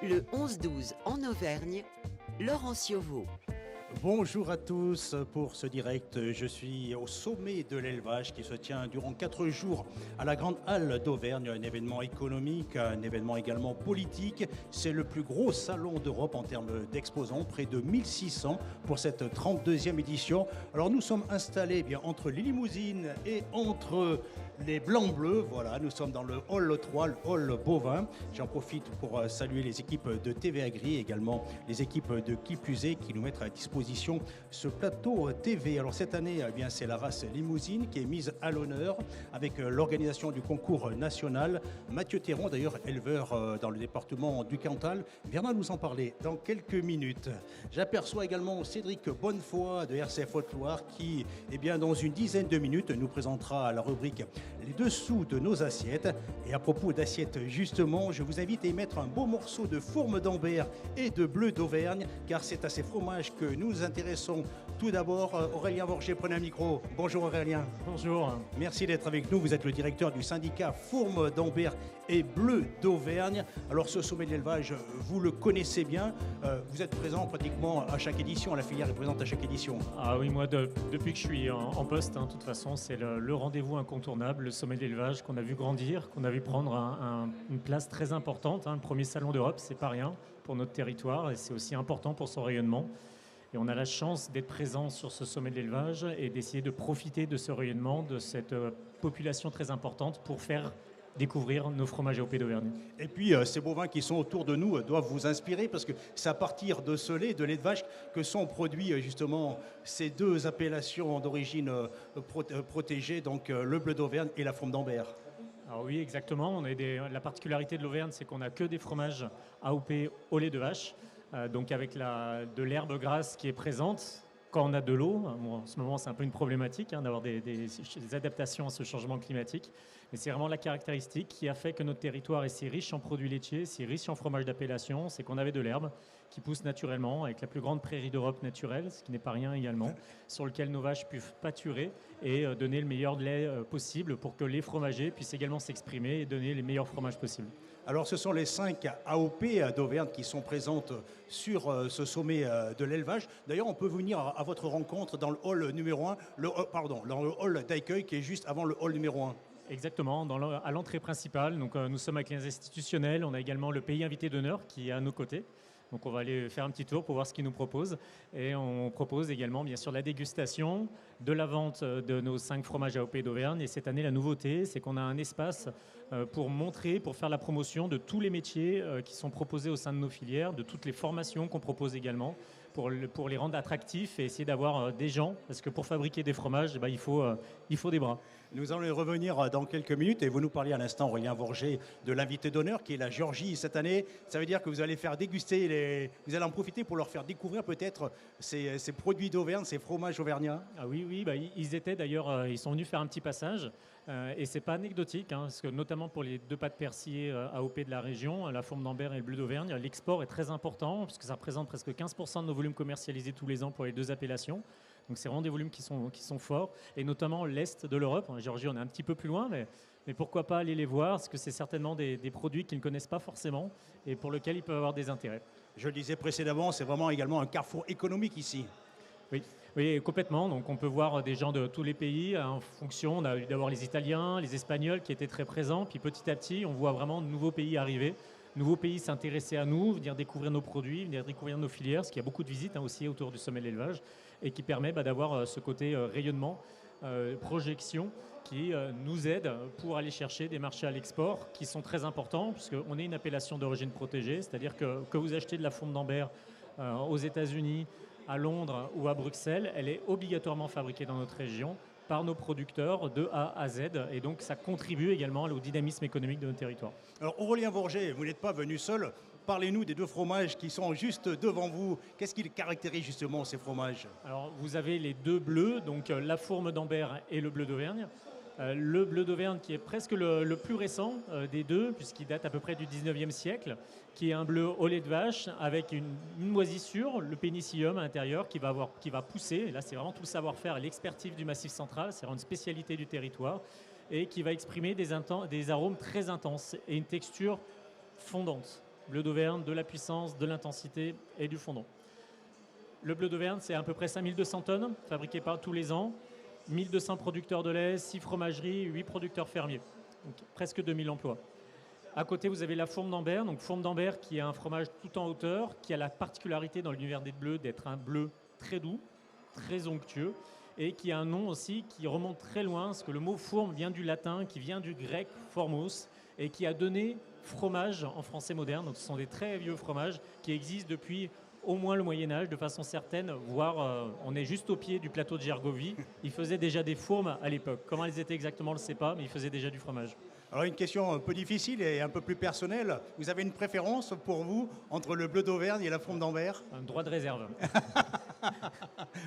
Le 11-12 en Auvergne, Laurent Cioveau. Bonjour à tous pour ce direct. Je suis au sommet de l'élevage qui se tient durant 4 jours à la Grande Halle d'Auvergne, un événement économique, un événement également politique. C'est le plus gros salon d'Europe en termes d'exposants, près de 1600 pour cette 32e édition. Alors nous sommes installés bien entre les limousines et entre les blancs-bleus. Voilà, nous sommes dans le hall 3, le hall bovin. J'en profite pour saluer les équipes de TV Agri et également les équipes de Qui Plus Est qui nous mettent à disposition ce plateau TV. Alors cette année, eh bien, c'est la race limousine qui est mise à l'honneur avec l'organisation du concours national. Mathieu Théron, d'ailleurs éleveur dans le département du Cantal, viendra nous en parler dans quelques minutes. J'aperçois également Cédric Bonnefoy de RCF Haute-Loire qui, eh bien, dans une dizaine de minutes, nous présentera la rubrique Les dessous de nos assiettes. Et à propos d'assiettes, justement, je vous invite à y mettre un beau morceau de fourme d'Ambert et de bleu d'Auvergne, car c'est à ces fromages que nous intéressons. Tout d'abord, Aurélien Vorger, prenez un micro. Bonjour Aurélien. Bonjour. Merci d'être avec nous. Vous êtes le directeur du syndicat Fourme d'Ambert et Bleu d'Auvergne. Alors ce sommet de l'élevage, vous le connaissez bien. Vous êtes présent pratiquement à chaque édition. La filière est présente à chaque édition. Ah oui, moi, depuis que je suis en poste, de toute façon, c'est le rendez-vous incontournable, le sommet de l'élevage qu'on a vu grandir, qu'on a vu prendre une place très importante. Le premier salon d'Europe, c'est pas rien pour notre territoire et c'est aussi important pour son rayonnement. Et on a la chance d'être présent sur ce sommet de l'élevage et d'essayer de profiter de ce rayonnement, de cette population très importante pour faire découvrir nos fromages AOP d'Auvergne. Et puis ces bovins qui sont autour de nous doivent vous inspirer parce que c'est à partir de ce lait, de lait de vache, que sont produits justement ces deux appellations d'origine protégée, donc le bleu d'Auvergne et la fourme d'Ambert. Alors oui, exactement. La particularité de l'Auvergne, c'est qu'on n'a que des fromages AOP au lait de vache. Donc avec de l'herbe grasse qui est présente quand on a de l'eau. Bon, en ce moment, c'est un peu une problématique d'avoir des adaptations à ce changement climatique. Mais c'est vraiment la caractéristique qui a fait que notre territoire est si riche en produits laitiers, si riche en fromage d'appellation, c'est qu'on avait de l'herbe qui pousse naturellement avec la plus grande prairie d'Europe naturelle, ce qui n'est pas rien également, sur lequel nos vaches peuvent pâturer et donner le meilleur lait possible pour que les fromagers puissent également s'exprimer et donner les meilleurs fromages possibles. Alors ce sont les 5 AOP d'Auvergne qui sont présentes sur ce sommet de l'élevage. D'ailleurs, on peut venir à votre rencontre dans le hall numéro 1, dans le hall d'accueil qui est juste avant le hall numéro 1. Exactement, à l'entrée principale. Donc, nous sommes avec les institutionnels. On a également le pays invité d'honneur qui est à nos côtés. Donc on va aller faire un petit tour pour voir ce qu'ils nous proposent. Et on propose également bien sûr la dégustation, de la vente de nos 5 fromages AOP d'Auvergne. Et cette année, la nouveauté, c'est qu'on a un espace pour montrer, pour faire la promotion de tous les métiers qui sont proposés au sein de nos filières, de toutes les formations qu'on propose également, pour les rendre attractifs et essayer d'avoir des gens. Parce que pour fabriquer des fromages, il faut des bras. Nous allons y revenir dans quelques minutes et vous nous parliez à l'instant, Aurélien Vorger, de l'invité d'honneur qui est la Géorgie cette année. Ça veut dire que vous allez faire déguster, vous allez en profiter pour leur faire découvrir peut-être ces produits d'Auvergne, ces fromages auvergnats. Ah oui, ils étaient d'ailleurs, ils sont venus faire un petit passage et c'est pas anecdotique, parce que notamment pour les 2 pâtes persillées AOP de la région, la fourme d'Ambert et le bleu d'Auvergne, l'export est très important puisque ça représente presque 15% de nos volumes commercialisés tous les ans pour les 2 appellations. Donc c'est vraiment des volumes qui sont forts, et notamment l'Est de l'Europe. En Géorgie, on est un petit peu plus loin, mais pourquoi pas aller les voir, parce que c'est certainement des produits qu'ils ne connaissent pas forcément et pour lesquels ils peuvent avoir des intérêts. Je le disais précédemment, c'est vraiment également un carrefour économique ici. Oui, complètement. Donc on peut voir des gens de tous les pays en fonction. On a eu d'abord les Italiens, les Espagnols qui étaient très présents, puis petit à petit, on voit vraiment de nouveaux pays arriver. Nouveaux pays s'intéresser à nous, venir découvrir nos produits, venir découvrir nos filières, parce qu'il y a beaucoup de visites aussi autour du sommet de l'élevage, et qui permet d'avoir ce côté rayonnement, projection, qui nous aide pour aller chercher des marchés à l'export qui sont très importants, puisqu'on est une appellation d'origine protégée, c'est-à-dire que vous achetez de la fourme d'Ambert aux États-Unis, à Londres ou à Bruxelles, elle est obligatoirement fabriquée dans notre région par nos producteurs de A à Z, et donc ça contribue également au dynamisme économique de notre territoire. Alors Aurélien Vorger, vous n'êtes pas venu seul. Parlez-nous des 2 fromages qui sont juste devant vous. Qu'est-ce qui caractérise justement ces fromages? Alors vous avez les 2 bleus, donc la fourme d'Ambert et le bleu d'Auvergne. Le bleu d'Auvergne qui est presque le plus récent des 2, puisqu'il date à peu près du 19e siècle, qui est un bleu au lait de vache avec une moisissure, le pénicillium à l'intérieur qui va pousser. Et là, c'est vraiment tout le savoir-faire et l'expertise du Massif central, c'est vraiment une spécialité du territoire, et qui va exprimer des arômes très intenses et une texture fondante. bleu d'Auvergne, de la puissance, de l'intensité et du fondant. Le bleu d'Auvergne, c'est à peu près 5200 tonnes, fabriquées par tous les ans, 1200 producteurs de lait, 6 fromageries, 8 producteurs fermiers, donc presque 2000 emplois. À côté, vous avez la Fourme d'Ambert, donc Fourme d'Ambert qui est un fromage tout en hauteur, qui a la particularité dans l'univers des bleus d'être un bleu très doux, très onctueux, et qui a un nom aussi qui remonte très loin, parce que le mot fourme vient du latin, qui vient du grec formos, et qui a donné fromage en français moderne. Donc ce sont des très vieux fromages qui existent depuis au moins le Moyen-Âge, de façon certaine, voire on est juste au pied du plateau de Gergovie. Ils faisaient déjà des fourmes à l'époque. Comment elles étaient exactement, on ne le sait pas, mais ils faisaient déjà du fromage. Alors une question un peu difficile et un peu plus personnelle. Vous avez une préférence pour vous entre le bleu d'Auvergne et la Fourme d'Ambert? Un droit de réserve.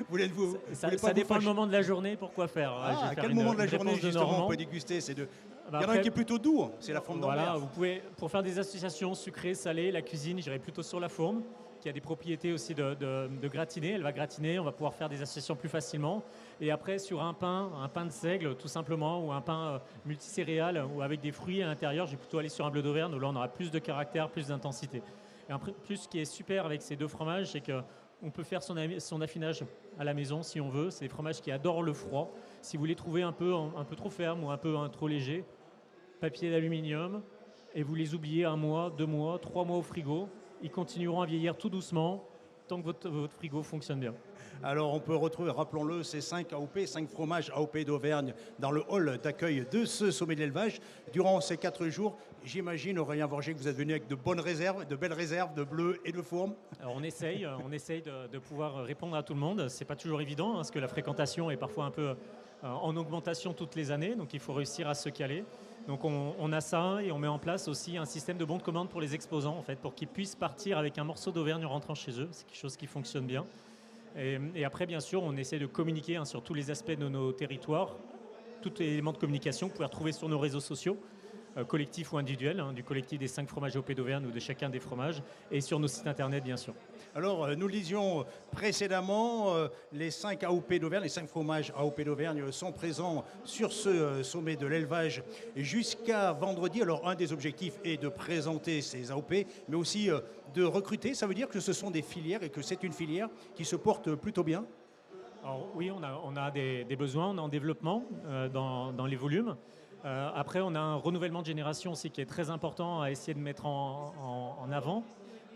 Voulez-vous Ça dépend le moment de la journée, pourquoi faire. À quel moment de la journée justement on peut déguster ces deux? Il y en a un qui est plutôt doux, c'est la Fourme d'Ambert. Voilà, vous pouvez, pour faire des associations sucrées, salées, la cuisine, j'irai plutôt sur la Fourme, qui a des propriétés aussi de gratiner. Elle va gratiner, on va pouvoir faire des associations plus facilement. Et après, sur un pain de seigle, tout simplement, ou un pain multicéréales, ou avec des fruits à l'intérieur, j'ai plutôt aller sur un bleu d'Auvergne, où là, on aura plus de caractère, plus d'intensité. Et après, plus, ce qui est super avec ces deux fromages, c'est qu'on peut faire son affinage à la maison, si on veut. C'est des fromages qui adorent le froid. Si vous les trouvez un peu trop fermes ou un peu trop légers, papier d'aluminium, et vous les oubliez 1 mois, 2 mois, 3 mois au frigo. Ils continueront à vieillir tout doucement tant que votre frigo fonctionne bien. Alors on peut retrouver, rappelons-le, ces 5 AOP, 5 fromages AOP d'Auvergne dans le hall d'accueil de ce sommet de l'élevage. Durant ces 4 jours, j'imagine, Aurélien Vorger, que vous êtes venu avec de bonnes réserves, de belles réserves de bleu et de fourme. Alors on essaye de pouvoir répondre à tout le monde. C'est pas toujours évident, hein, parce que la fréquentation est parfois un peu en augmentation toutes les années, donc il faut réussir à se caler. Donc on a ça et on met en place aussi un système de bons de commande pour les exposants, en fait, pour qu'ils puissent partir avec un morceau d'Auvergne en rentrant chez eux. C'est quelque chose qui fonctionne bien. Et après, bien sûr, on essaie de communiquer sur tous les aspects de nos territoires. Tous les éléments de communication que vous pouvez retrouver sur nos réseaux sociaux, collectifs ou individuels, du collectif des 5 fromages AOP d'Auvergne ou de chacun des fromages, et sur nos sites internet, bien sûr. Alors, nous le disions précédemment, les 5 AOP d'Auvergne, les 5 fromages AOP d'Auvergne sont présents sur ce sommet de l'élevage jusqu'à vendredi. Alors, un des objectifs est de présenter ces AOP, mais aussi de recruter. Ça veut dire que ce sont des filières et que c'est une filière qui se porte plutôt bien? Alors, oui, on a des besoins, on est en développement dans les volumes. Après, on a un renouvellement de génération aussi qui est très important à essayer de mettre en avant,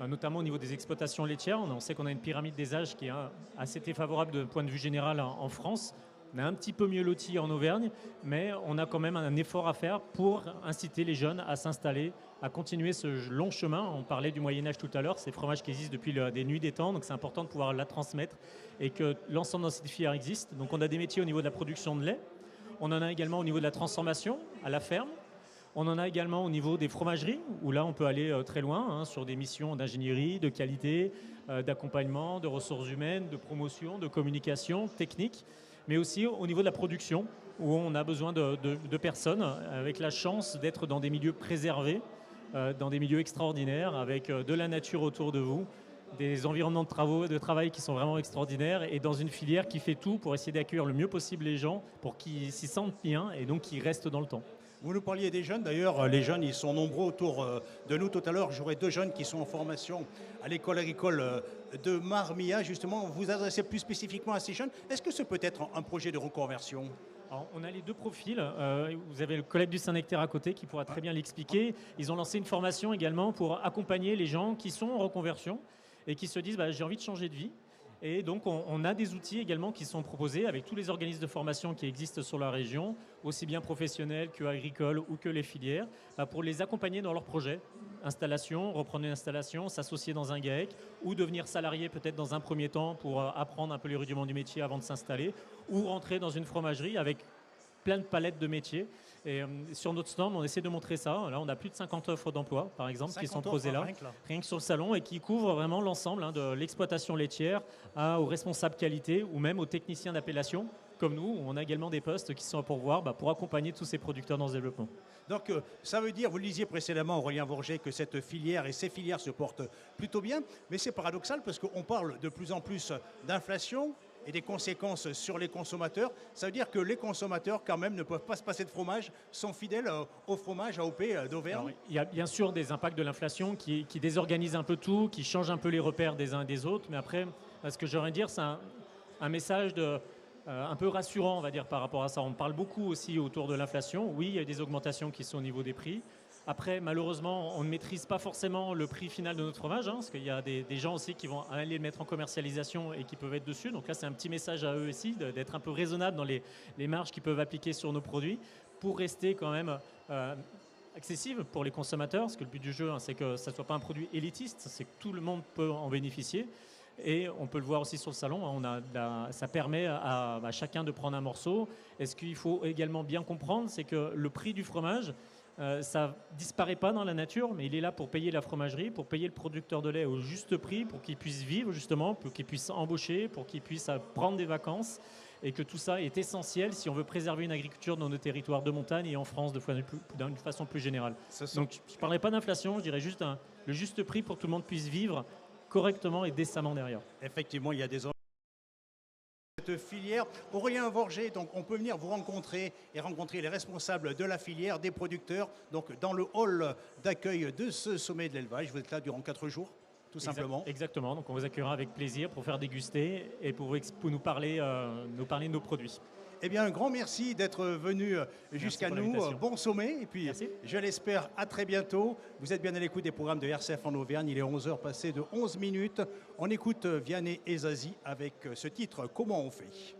notamment au niveau des exploitations laitières. On sait qu'on a une pyramide des âges qui est assez défavorable de point de vue général en France. On est un petit peu mieux loti en Auvergne, mais on a quand même un effort à faire pour inciter les jeunes à s'installer, à continuer ce long chemin. On parlait du Moyen-Âge tout à l'heure, ces fromages qui existent depuis des nuits des temps, donc c'est important de pouvoir la transmettre et que l'ensemble de cette filière existe. Donc on a des métiers au niveau de la production de lait. On en a également au niveau de la transformation à la ferme. On en a également au niveau des fromageries, où là on peut aller très loin, sur des missions d'ingénierie, de qualité, d'accompagnement, de ressources humaines, de promotion, de communication, technique, mais aussi au niveau de la production, où on a besoin de personnes avec la chance d'être dans des milieux préservés, dans des milieux extraordinaires, avec de la nature autour de vous, des environnements de travail qui sont vraiment extraordinaires et dans une filière qui fait tout pour essayer d'accueillir le mieux possible les gens pour qu'ils s'y sentent bien et donc qu'ils restent dans le temps. Vous nous parliez des jeunes, d'ailleurs, les jeunes, ils sont nombreux autour de nous. Tout à l'heure, j'aurai 2 jeunes qui sont en formation à l'école agricole de Marmilla. Justement, vous vous adressez plus spécifiquement à ces jeunes. Est-ce que ce peut être un projet de reconversion? Alors, on a les 2 profils. Vous avez le collègue du Saint-Nectaire à côté qui pourra très bien l'expliquer. Ils ont lancé une formation également pour accompagner les gens qui sont en reconversion et qui se disent j'ai envie de changer de vie. Et donc, on a des outils également qui sont proposés avec tous les organismes de formation qui existent sur la région, aussi bien professionnels que agricoles ou que les filières, pour les accompagner dans leurs projets. Installation, reprendre une installation, s'associer dans un GAEC ou devenir salarié peut-être dans un premier temps pour apprendre un peu les rudiments du métier avant de s'installer ou rentrer dans une fromagerie avec plein de palettes de métiers. Et sur notre stand, on essaie de montrer ça. Là, on a plus de 50 offres d'emploi, par exemple, qui sont posées là, rien que sur le salon, et qui couvrent vraiment l'ensemble de l'exploitation laitière aux responsables qualité ou même aux techniciens d'appellation. Comme nous, on a également des postes qui sont à pourvoir pour accompagner tous ces producteurs dans ce développement. Donc ça veut dire, vous le disiez précédemment, Aurélien Vorger, que cette filière et ces filières se portent plutôt bien, mais c'est paradoxal parce qu'on parle de plus en plus d'inflation et des conséquences sur les consommateurs. Ça veut dire que les consommateurs, quand même, ne peuvent pas se passer de fromage, sont fidèles au fromage AOP d'Auvergne. Il y a bien sûr des impacts de l'inflation qui désorganisent un peu tout, qui changent un peu les repères des uns et des autres. Mais après, ce que j'aimerais dire, c'est un message un peu rassurant, on va dire, par rapport à ça. On parle beaucoup aussi autour de l'inflation. Oui, il y a des augmentations qui sont au niveau des prix. Après, malheureusement, on ne maîtrise pas forcément le prix final de notre fromage, parce qu'il y a des gens aussi qui vont aller le mettre en commercialisation et qui peuvent être dessus. Donc là, c'est un petit message à eux aussi, d'être un peu raisonnable dans les marges qu'ils peuvent appliquer sur nos produits pour rester quand même accessible pour les consommateurs. Parce que le but du jeu, c'est que ça ne soit pas un produit élitiste, c'est que tout le monde peut en bénéficier. Et on peut le voir aussi sur le salon, ça permet à chacun de prendre un morceau. Et ce qu'il faut également bien comprendre, c'est que le prix du fromage, ça ne disparaît pas dans la nature, mais il est là pour payer la fromagerie, pour payer le producteur de lait au juste prix, pour qu'il puisse vivre justement, pour qu'il puisse embaucher, pour qu'il puisse prendre des vacances, et que tout ça est essentiel si on veut préserver une agriculture dans nos territoires de montagne et en France d'une façon plus générale. Donc je ne parlerai pas d'inflation, je dirais juste le juste prix pour que tout le monde puisse vivre correctement et décemment derrière. Effectivement, il y a des cette filière. Aurélien Vorger, donc on peut venir vous rencontrer et rencontrer les responsables de la filière, des producteurs, donc dans le hall d'accueil de ce sommet de l'élevage. Vous êtes là durant 4 jours, tout simplement. Exactement, donc on vous accueillera avec plaisir pour faire déguster et pour nous parler de nos produits. Eh bien, un grand merci d'être venu jusqu'à nous. Bon sommet. Et puis, merci. Je l'espère, à très bientôt. Vous êtes bien à l'écoute des programmes de RCF en Auvergne. Il est 11h passé de 11 minutes. On écoute Vianney et Zazie avec ce titre « Comment on fait ».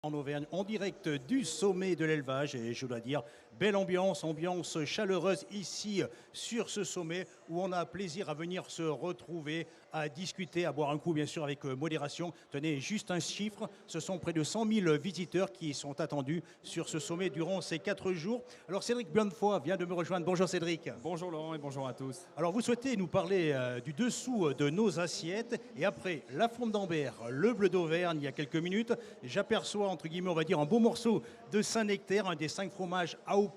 En Auvergne, en direct du sommet de l'élevage, et je dois dire, belle ambiance chaleureuse ici sur ce sommet où on a plaisir à venir se retrouver, à discuter, à boire un coup bien sûr avec modération. Tenez, juste un chiffre, ce sont près de 100 000 visiteurs qui sont attendus sur ce sommet durant ces 4 jours. Alors Cédric Blannefoy vient de me rejoindre. Bonjour Cédric. Bonjour Laurent et bonjour à tous. Alors vous souhaitez nous parler du dessous de nos assiettes et après la fonte d'Ambert, le bleu d'Auvergne il y a quelques minutes, j'aperçois entre guillemets on va dire un beau morceau de Saint-Nectaire, un des 5 fromages AOP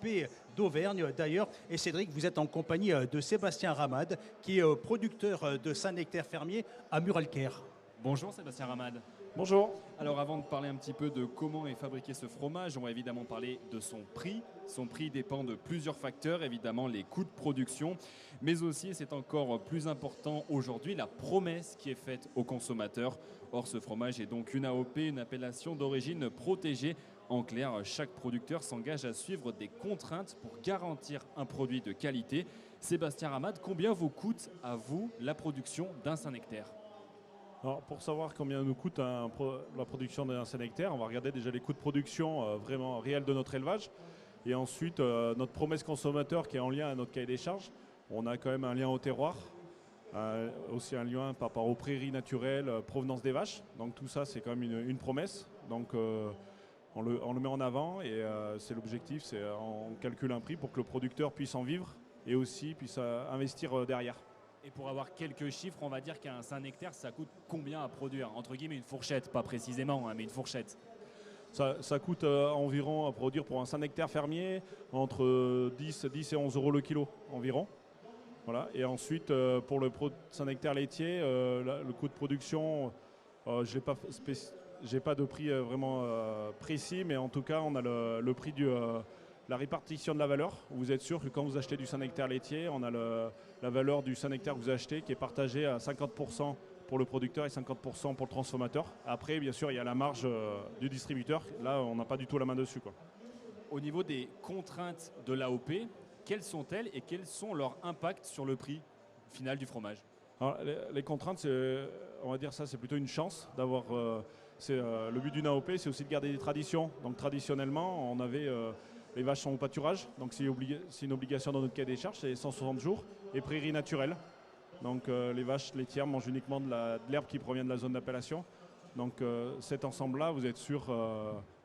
d'Auvergne d'ailleurs. Et Cédric, vous êtes en compagnie de Sébastien Ramade qui est producteur de Saint-Nectaire fermier à Muralcaire. Bonjour Sébastien Ramad. Bonjour. Alors avant de parler un petit peu de comment est fabriqué ce fromage, on va évidemment parler de son prix. Son prix dépend de plusieurs facteurs, évidemment les coûts de production, mais aussi, et c'est encore plus important aujourd'hui, la promesse qui est faite aux consommateurs. Or ce fromage est donc une AOP, une appellation d'origine protégée. En clair, chaque producteur s'engage à suivre des contraintes pour garantir un produit de qualité. Sébastien Ramad, combien vous coûte à vous la production d'un Saint-Nectaire ? Alors, pour savoir combien nous coûte la production d'un Saint-Nectaire, on va regarder déjà les coûts de production vraiment réels de notre élevage. Et ensuite, notre promesse consommateur qui est en lien à notre cahier des charges. On a quand même un lien au terroir, aussi un lien par rapport aux prairies naturelles, provenance des vaches. Donc tout ça, c'est quand même une promesse. Donc on le met en avant et c'est l'objectif, c'est on calcule un prix pour que le producteur puisse en vivre et aussi puisse investir derrière. Et pour avoir quelques chiffres, on va dire qu'un Saint-Nectaire, ça coûte combien à produire ? Entre guillemets, une fourchette, pas précisément, hein, mais une fourchette. Ça coûte environ à produire pour un Saint-Nectaire fermier entre 10 et 11 euros le kilo environ. Voilà. Et ensuite, pour le Saint-Nectaire laitier, le coût de production, je n'ai pas de prix vraiment précis, mais en tout cas, on a le prix la répartition de la valeur. Vous êtes sûr que quand vous achetez du Saint-Nectaire laitier, on a la valeur du Saint-Nectaire que vous achetez qui est partagée à 50% pour le producteur et 50% pour le transformateur. Après, bien sûr, il y a la marge du distributeur. Là, on n'a pas du tout la main dessus, quoi. Au niveau des contraintes de l'AOP, quelles sont-elles et quels sont leurs impacts sur le prix final du fromage ? Alors, les contraintes, on va dire ça, c'est plutôt une chance d'avoir. Le but d'une AOP, c'est aussi de garder des traditions. Donc traditionnellement, on avait les vaches sont au pâturage, donc c'est une obligation dans notre cahier des charges, c'est 160 jours, et prairies naturelles. Donc les vaches laitières mangent uniquement de l'herbe qui provient de la zone d'appellation. Donc cet ensemble-là, vous êtes sûr,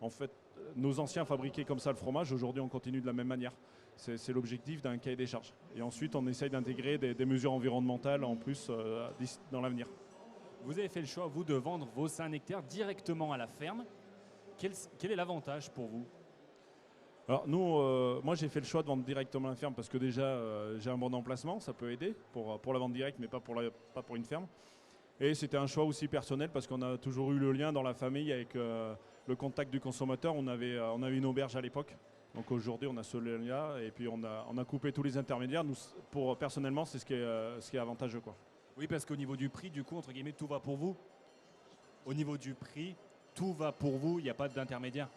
en fait, nos anciens fabriquaient comme ça le fromage, aujourd'hui on continue de la même manière. C'est l'objectif d'un cahier des charges. Et ensuite, on essaye d'intégrer des mesures environnementales en plus dans l'avenir. Vous avez fait le choix, vous, de vendre vos Saint-Nectaire directement à la ferme. Quel est l'avantage pour vous ? Alors nous, moi j'ai fait le choix de vendre directement à la ferme parce que déjà j'ai un bon emplacement, ça peut aider pour la vente directe, mais pas pour une ferme. Et c'était un choix aussi personnel parce qu'on a toujours eu le lien dans la famille avec le contact du consommateur. On avait une auberge à l'époque. Donc aujourd'hui, on a ce lien et puis on a coupé tous les intermédiaires. Nous, personnellement, c'est ce qui est avantageux, quoi. Oui, parce qu'au niveau du prix, du coup, entre guillemets, tout va pour vous. Au niveau du prix, tout va pour vous, il n'y a pas d'intermédiaire.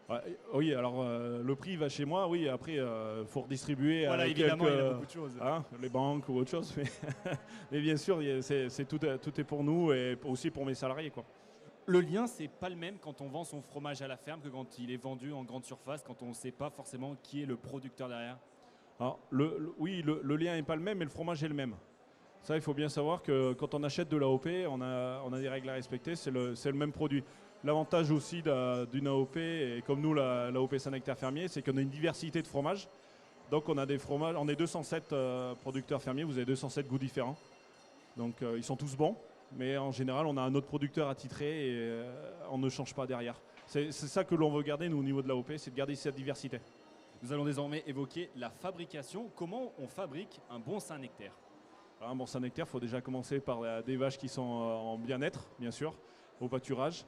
Ouais, oui, alors le prix va chez moi, oui, après il faut redistribuer voilà, avec évidemment, il y a beaucoup de choses. Les banques ou autre chose. Mais bien sûr, tout est pour nous et aussi pour mes salariés, quoi. Le lien, c'est pas le même quand on vend son fromage à la ferme que quand il est vendu en grande surface, quand on ne sait pas forcément qui est le producteur derrière. Alors, le lien n'est pas le même, mais le fromage est le même. Ça, il faut bien savoir que quand on achète de l'AOP, on a des règles à respecter, c'est le même produit. L'avantage aussi d'une AOP, et comme nous, l'AOP Saint-Nectaire fermier, c'est qu'on a une diversité de fromages. Donc on a des fromages, on est 207 producteurs fermiers, vous avez 207 goûts différents. Donc ils sont tous bons. Mais en général, on a un autre producteur attitré et on ne change pas derrière. C'est ça que l'on veut garder, nous, au niveau de l'AOP, c'est de garder cette diversité. Nous allons désormais évoquer la fabrication. Comment on fabrique un bon Saint-Nectaire ? Alors, un bon Saint-Nectaire, il faut déjà commencer par des vaches qui sont en bien-être, bien sûr, au pâturage.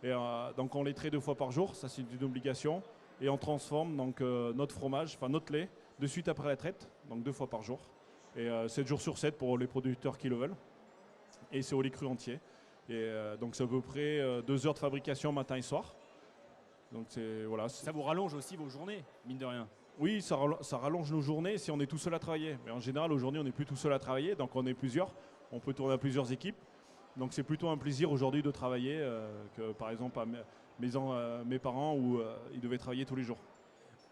Et, donc on les traite 2 fois par jour, ça c'est une obligation. Et on transforme donc, notre fromage, enfin notre lait, de suite après la traite, donc 2 fois par jour. Et 7 jours sur 7 pour les producteurs qui le veulent. Et c'est au lait cru entier. Et donc c'est à peu près 2 heures de fabrication matin et soir. Donc voilà. Ça vous rallonge aussi vos journées, mine de rien. Oui, ça rallonge nos journées si on est tout seul à travailler. Mais en général, aujourd'hui, on n'est plus tout seul à travailler, donc on est plusieurs. On peut tourner à plusieurs équipes. Donc c'est plutôt un plaisir aujourd'hui de travailler que par exemple à mes parents où ils devaient travailler tous les jours.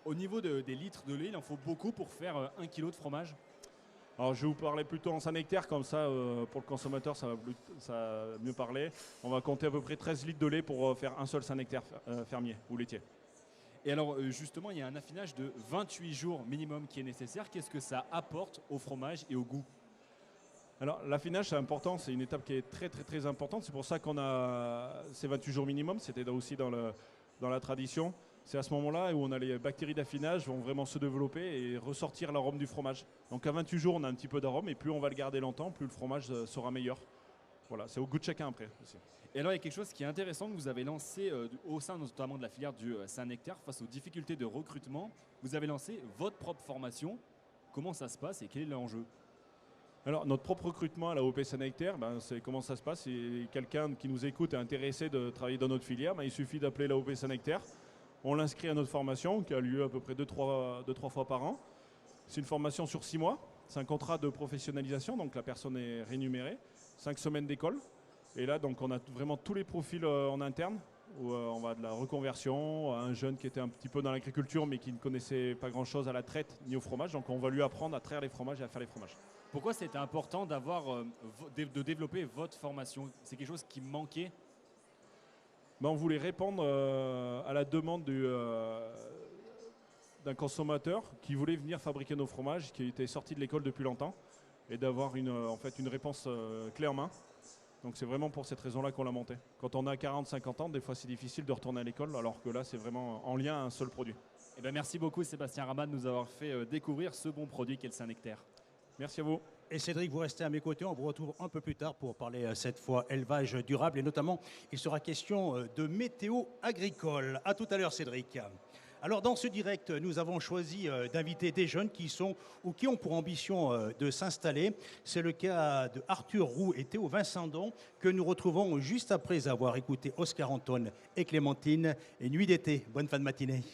Au niveau des litres de lait, il en faut beaucoup pour faire 1 kg de fromage. Alors je vais vous parler plutôt en Saint-Nectaire, comme ça pour le consommateur ça va mieux parler. On va compter à peu près 13 litres de lait pour faire un seul Saint-Nectaire fermier ou laitier. Et alors justement, il y a un affinage de 28 jours minimum qui est nécessaire. Qu'est-ce que ça apporte au fromage et au goût ? Alors l'affinage c'est important, c'est une étape qui est très très très importante. C'est pour ça qu'on a ces 28 jours minimum, c'était aussi dans la tradition. C'est à ce moment-là où on a les bactéries d'affinage vont vraiment se développer et ressortir l'arôme du fromage. Donc à 28 jours, on a un petit peu d'arôme et plus on va le garder longtemps, plus le fromage sera meilleur. Voilà, c'est au goût de chacun après aussi. Et alors, il y a quelque chose qui est intéressant que vous avez lancé au sein notamment de la filière du Saint-Nectaire face aux difficultés de recrutement. Vous avez lancé votre propre formation. Comment ça se passe et quel est l'enjeu? Alors, notre propre recrutement à la OP Saint-Nectaire, c'est comment ça se passe. Si quelqu'un qui nous écoute est intéressé de travailler dans notre filière, il suffit d'appeler la OP Saint-Nectaire. On l'inscrit à notre formation qui a lieu à peu près 2-3 fois par an. C'est une formation sur 6 mois. C'est un contrat de professionnalisation, donc la personne est rémunérée. 5 semaines d'école. Et là, donc, on a vraiment tous les profils en interne, où on va de la reconversion à un jeune qui était un petit peu dans l'agriculture, mais qui ne connaissait pas grand-chose à la traite ni au fromage. Donc, on va lui apprendre à traire les fromages et à faire les fromages. Pourquoi c'était important de développer votre formation? C'est quelque chose qui manquait? On voulait répondre à la demande d'un consommateur qui voulait venir fabriquer nos fromages, qui était sorti de l'école depuis longtemps, et d'avoir en fait, une réponse clé en main. Donc c'est vraiment pour cette raison-là qu'on l'a monté. Quand on a 40-50 ans, des fois c'est difficile de retourner à l'école, alors que là c'est vraiment en lien à un seul produit. Eh bien, merci beaucoup Sébastien Ramat de nous avoir fait découvrir ce bon produit qu'est le Saint-Nectaire. Merci à vous. Et Cédric, vous restez à mes côtés. On vous retrouve un peu plus tard pour parler cette fois élevage durable. Et notamment, il sera question de météo agricole. À tout à l'heure, Cédric. Alors, dans ce direct, nous avons choisi d'inviter des jeunes qui sont ou qui ont pour ambition de s'installer. C'est le cas de Arthur Roux et Théo Vincendon, que nous retrouvons juste après avoir écouté Oscar Anton et Clémentine. Et Nuit d'été. Bonne fin de matinée.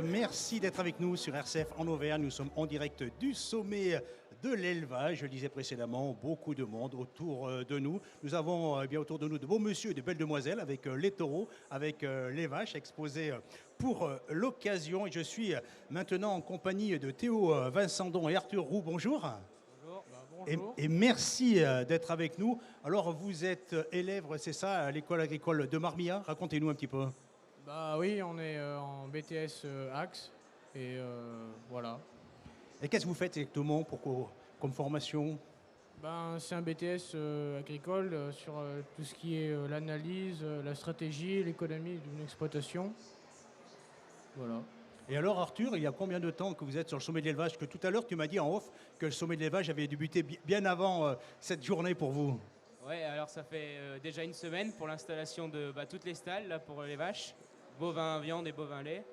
Merci d'être avec nous sur RCF en Auvergne. Nous sommes en direct du sommet de l'élevage. Je le disais précédemment, beaucoup de monde autour de nous. Nous avons bien autour de nous de beaux messieurs et de belles demoiselles avec les taureaux, avec les vaches exposées pour l'occasion. Et je suis maintenant en compagnie de Théo Vincendon et Arthur Roux. Bonjour. Bonjour. Et merci d'être avec nous. Alors, vous êtes élève, c'est ça, à l'école agricole de Marmilla. Racontez-nous un petit peu. Oui, on est en BTS Axe Et voilà. Et qu'est-ce que vous faites exactement comme formation? Ben, c'est un BTS agricole sur tout ce qui est l'analyse, la stratégie, l'économie d'une exploitation. Voilà. Et alors Arthur, il y a combien de temps que vous êtes sur le sommet de l'élevage? Que tout à l'heure tu m'as dit en off que le sommet de l'élevage avait débuté bien avant cette journée pour vous. Ouais, alors ça fait déjà une semaine pour l'installation de toutes les stalles là, pour les vaches, bovins viande et bovins lait.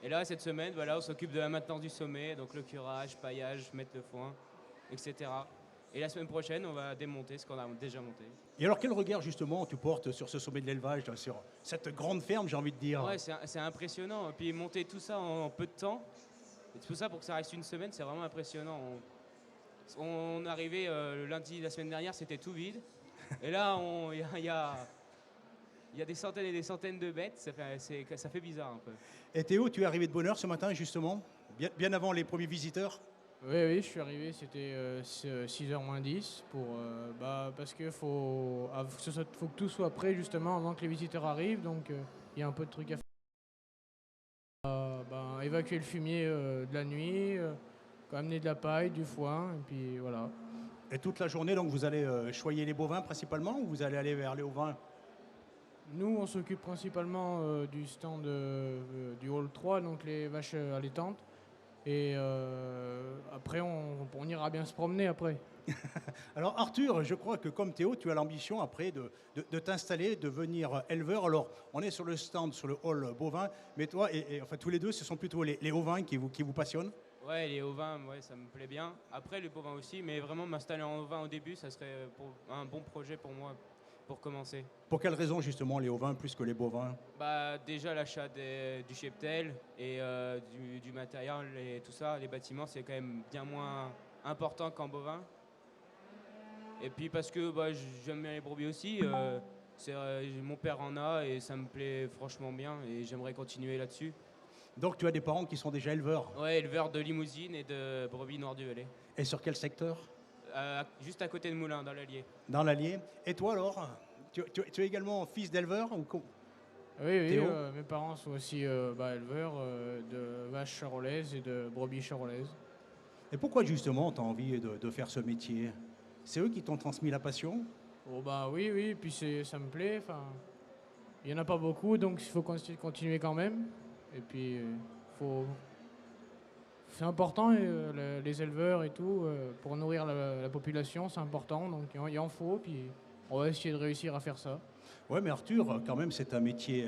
Et là, cette semaine, voilà, on s'occupe de la maintenance du sommet, donc le curage, paillage, mettre le foin, etc. Et la semaine prochaine, on va démonter ce qu'on a déjà monté. Et alors quel regard justement tu portes sur ce sommet de l'élevage, sur cette grande ferme, j'ai envie de dire? Ouais, c'est impressionnant. Et puis monter tout ça en peu de temps, et tout ça pour que ça reste une semaine, c'est vraiment impressionnant. On est arrivé le lundi de la semaine dernière, c'était tout vide. Et là, il y a des centaines et des centaines de bêtes, ça fait bizarre un peu. Et Théo, tu es arrivé de bonne heure ce matin justement, bien avant les premiers visiteurs? Oui, je suis arrivé, c'était 6h moins 10 parce qu'il faut que tout soit prêt justement avant que les visiteurs arrivent, donc il y a un peu de trucs à faire. Évacuer le fumier de la nuit, amener de la paille, du foin, et puis voilà. Et toute la journée, donc, vous allez choyer les bovins principalement ou vous allez aller vers les ovins? Nous, on s'occupe principalement du stand du hall 3, donc les vaches allaitantes. Et après, on ira bien se promener après. Alors Arthur, je crois que comme Théo, tu as l'ambition après de t'installer, de devenir éleveur. Alors on est sur le stand, sur le hall bovin, mais toi et enfin tous les deux, ce sont plutôt les ovins qui vous passionnent? Ouais, les ovins, ouais, ça me plaît bien. Après, les bovins aussi, mais vraiment m'installer en ovin au début, ça serait un bon projet pour moi, pour commencer. Pour quelle raison justement les ovins plus que les bovins? Déjà l'achat du cheptel et du matériel et tout ça, les bâtiments, c'est quand même bien moins important qu'en bovin. Et puis parce que j'aime bien les brebis aussi, mon père en a et ça me plaît franchement bien et j'aimerais continuer là-dessus. Donc tu as des parents qui sont déjà éleveurs? Ouais, éleveurs de limousine et de brebis noires du Valais. Et sur quel secteur? Juste à côté de Moulins, dans l'Allier. Dans l'Allier. Et toi alors? Tu es également fils d'éleveur ou Oui, mes parents sont aussi éleveurs de vaches charolaises et de brebis charolaises. Et pourquoi justement tu as envie de faire ce métier? C'est eux qui t'ont transmis la passion? Oh oui, puis ça me plaît. Il n'y en a pas beaucoup, donc il faut continuer quand même. Et puis, c'est important, les éleveurs et tout, pour nourrir la population, c'est important. Donc il en faut, puis on va essayer de réussir à faire ça. Ouais, mais Arthur, quand même, c'est un métier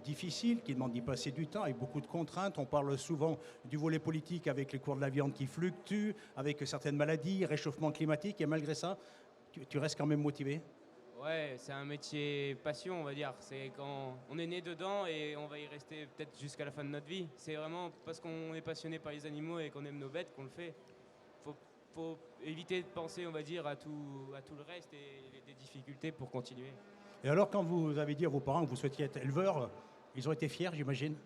difficile qui demande d'y passer du temps, avec beaucoup de contraintes. On parle souvent du volet politique avec les cours de la viande qui fluctuent, avec certaines maladies, réchauffement climatique, et malgré ça, tu restes quand même motivé? Ouais, c'est un métier passion, on va dire. C'est quand on est né dedans et on va y rester peut-être jusqu'à la fin de notre vie. C'est vraiment parce qu'on est passionné par les animaux et qu'on aime nos bêtes qu'on le fait. Faut éviter de penser, on va dire, à tout le reste et des difficultés pour continuer. Et alors, quand vous avez dit à vos parents que vous souhaitiez être éleveur, ils ont été fiers, j'imagine?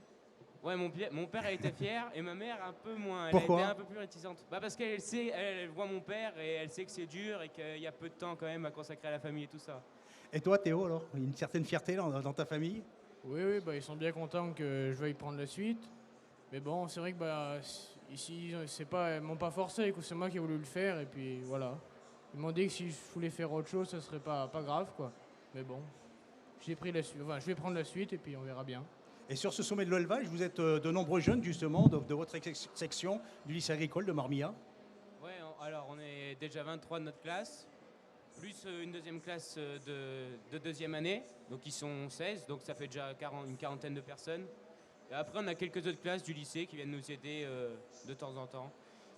Ouais, mon père a été fier et ma mère un peu moins. Elle Pourquoi? a été un peu plus réticente. Parce qu'elle sait, elle voit mon père et elle sait que c'est dur et qu'il y a peu de temps quand même à consacrer à la famille et tout ça. Et toi, Théo, alors? Une certaine fierté dans ta famille? Oui, ils sont bien contents que je veuille prendre la suite. Mais bon, c'est vrai que ici, ils m'ont pas forcé, c'est moi qui ai voulu le faire et puis voilà. Ils m'ont dit que si je voulais faire autre chose, ça serait pas grave, quoi. Mais bon, j'ai pris la suite. Enfin, je vais prendre la suite et puis on verra bien. Et sur ce sommet de l'élevage, vous êtes de nombreux jeunes, justement, de votre section du lycée agricole de Marmilla. Ouais, alors on est déjà 23 de notre classe, plus une deuxième classe de deuxième année, donc ils sont 16, donc ça fait déjà une quarantaine de personnes. Et après, on a quelques autres classes du lycée qui viennent nous aider de temps en temps.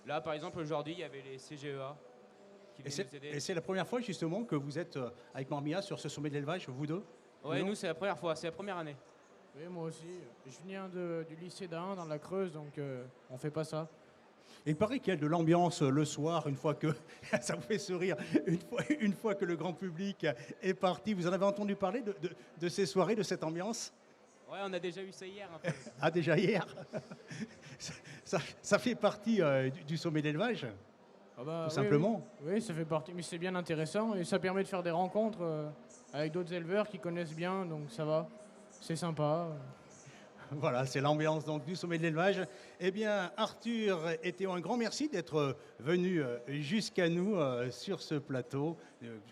Là, par exemple, aujourd'hui, il y avait les CGEA qui viennent nous aider. Et c'est la première fois, justement, que vous êtes avec Marmilla sur ce sommet de l'élevage, vous deux? Ouais, nous, c'est la première fois, c'est la première année. Oui, moi aussi. Je viens du lycée d'Ain, dans la Creuse, donc on fait pas ça. Il paraît qu'il y a de l'ambiance le soir, une fois que, ça vous fait sourire, une fois que le grand public est parti. Vous en avez entendu parler de ces soirées, de cette ambiance? Ouais, on a déjà eu ça hier un peu. Ah, déjà hier? Ça fait partie du sommet d'élevage, tout simplement. Oui, ça fait partie, mais c'est bien intéressant et ça permet de faire des rencontres avec d'autres éleveurs qui connaissent bien, donc ça va, c'est sympa. Voilà, c'est l'ambiance donc du sommet de l'élevage. Eh bien, Arthur et Théo, un grand merci d'être venus jusqu'à nous sur ce plateau.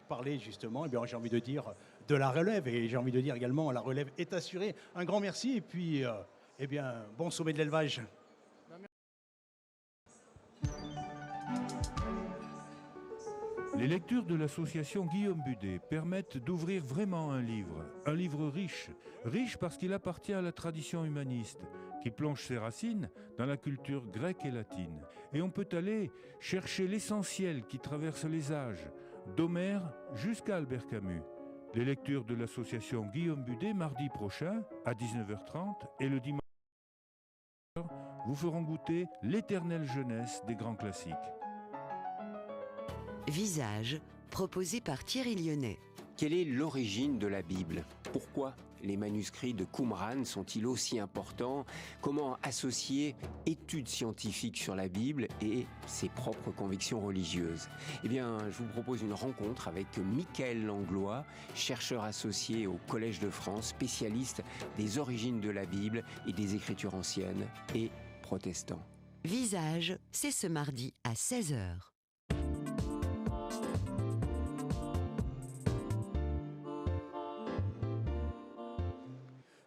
Parler justement, eh bien, j'ai envie de dire, de la relève. Et j'ai envie de dire également, la relève est assurée. Un grand merci et puis, eh bien, bon sommet de l'élevage. Les lectures de l'association Guillaume Budet permettent d'ouvrir vraiment un livre riche, riche parce qu'il appartient à la tradition humaniste, qui plonge ses racines dans la culture grecque et latine. Et on peut aller chercher l'essentiel qui traverse les âges, d'Homère jusqu'à Albert Camus. Les lectures de l'association Guillaume Budet mardi prochain à 19h30 et le dimanche vous feront goûter l'éternelle jeunesse des grands classiques. Visage, proposé par Thierry Lyonnais. Quelle est l'origine de la Bible? Pourquoi les manuscrits de Qumran sont-ils aussi importants? Comment associer études scientifiques sur la Bible et ses propres convictions religieuses? Eh bien, je vous propose une rencontre avec Michael Langlois, chercheur associé au Collège de France, spécialiste des origines de la Bible et des Écritures anciennes et protestant. Visage, c'est ce mardi à 16h.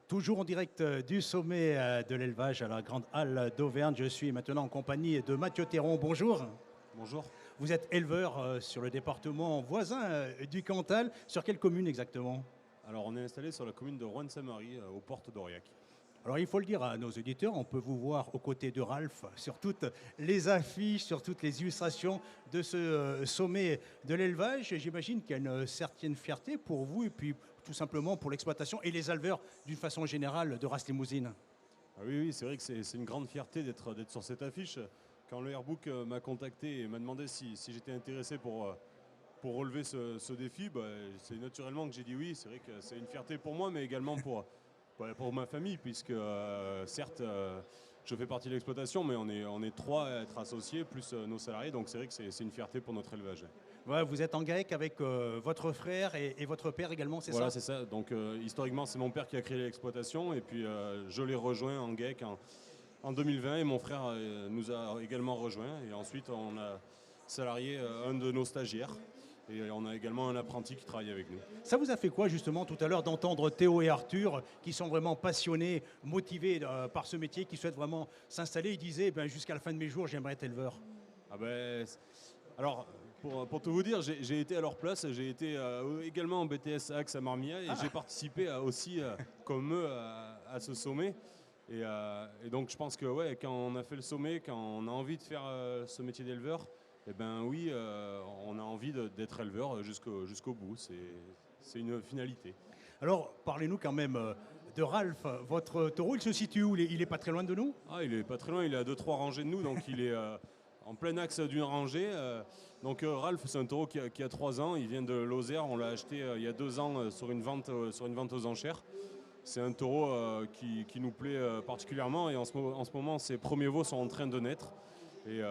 Toujours en direct du sommet de l'élevage à la Grande Halle d'Auvergne. Je suis maintenant en compagnie de Mathieu Théron. Bonjour. Bonjour. Vous êtes éleveur sur le département voisin du Cantal. Sur quelle commune exactement? Alors on est installé sur la commune de Roanne-Saint-Marie, aux portes d'Aurillac. Alors il faut le dire à nos auditeurs, on peut vous voir aux côtés de Ralph sur toutes les affiches, sur toutes les illustrations de ce sommet de l'élevage. J'imagine qu'il y a une certaine fierté pour vous et puis tout simplement pour l'exploitation et les éleveurs d'une façon générale de race limousine. Ah oui, c'est vrai que c'est une grande fierté d'être sur cette affiche. Quand le Airbook m'a contacté et m'a demandé si j'étais intéressé pour relever ce défi, c'est naturellement que j'ai dit oui. C'est vrai que c'est une fierté pour moi, mais également pour ma famille, puisque certes, je fais partie de l'exploitation, mais on est trois à être associés, plus nos salariés, donc c'est vrai que c'est une fierté pour notre élevage. Ouais, vous êtes en GAEC avec votre frère et votre père également, c'est ça? Voilà, c'est ça. Donc historiquement, c'est mon père qui a créé l'exploitation, et puis je l'ai rejoint en GAEC en 2020, et mon frère nous a également rejoint, et ensuite on a salarié un de nos stagiaires. Et on a également un apprenti qui travaille avec nous. Ça vous a fait quoi justement tout à l'heure d'entendre Théo et Arthur qui sont vraiment passionnés, motivés par ce métier, qui souhaitent vraiment s'installer? Ils disaient jusqu'à la fin de mes jours j'aimerais être éleveur. Alors pour tout vous dire, j'ai été à leur place, j'ai été également en BTS Axe à Marmilla et j'ai participé aussi comme eux à ce sommet. Et donc je pense que quand on a fait le sommet, quand on a envie de faire ce métier d'éleveur, eh ben oui, on a envie d'être éleveur jusqu'au bout. C'est une finalité. Alors, parlez-nous quand même de Ralph. Votre taureau, il se situe où? Il est pas très loin de nous? Il est pas très loin, il est à 2-3 rangées de nous, donc il est en plein axe d'une rangée. Donc Ralph, c'est un taureau qui a 3 ans, il vient de Lozère, on l'a acheté il y a 2 ans sur une vente aux enchères. C'est un taureau qui nous plaît particulièrement, et en ce moment, ses premiers veaux sont en train de naître. Et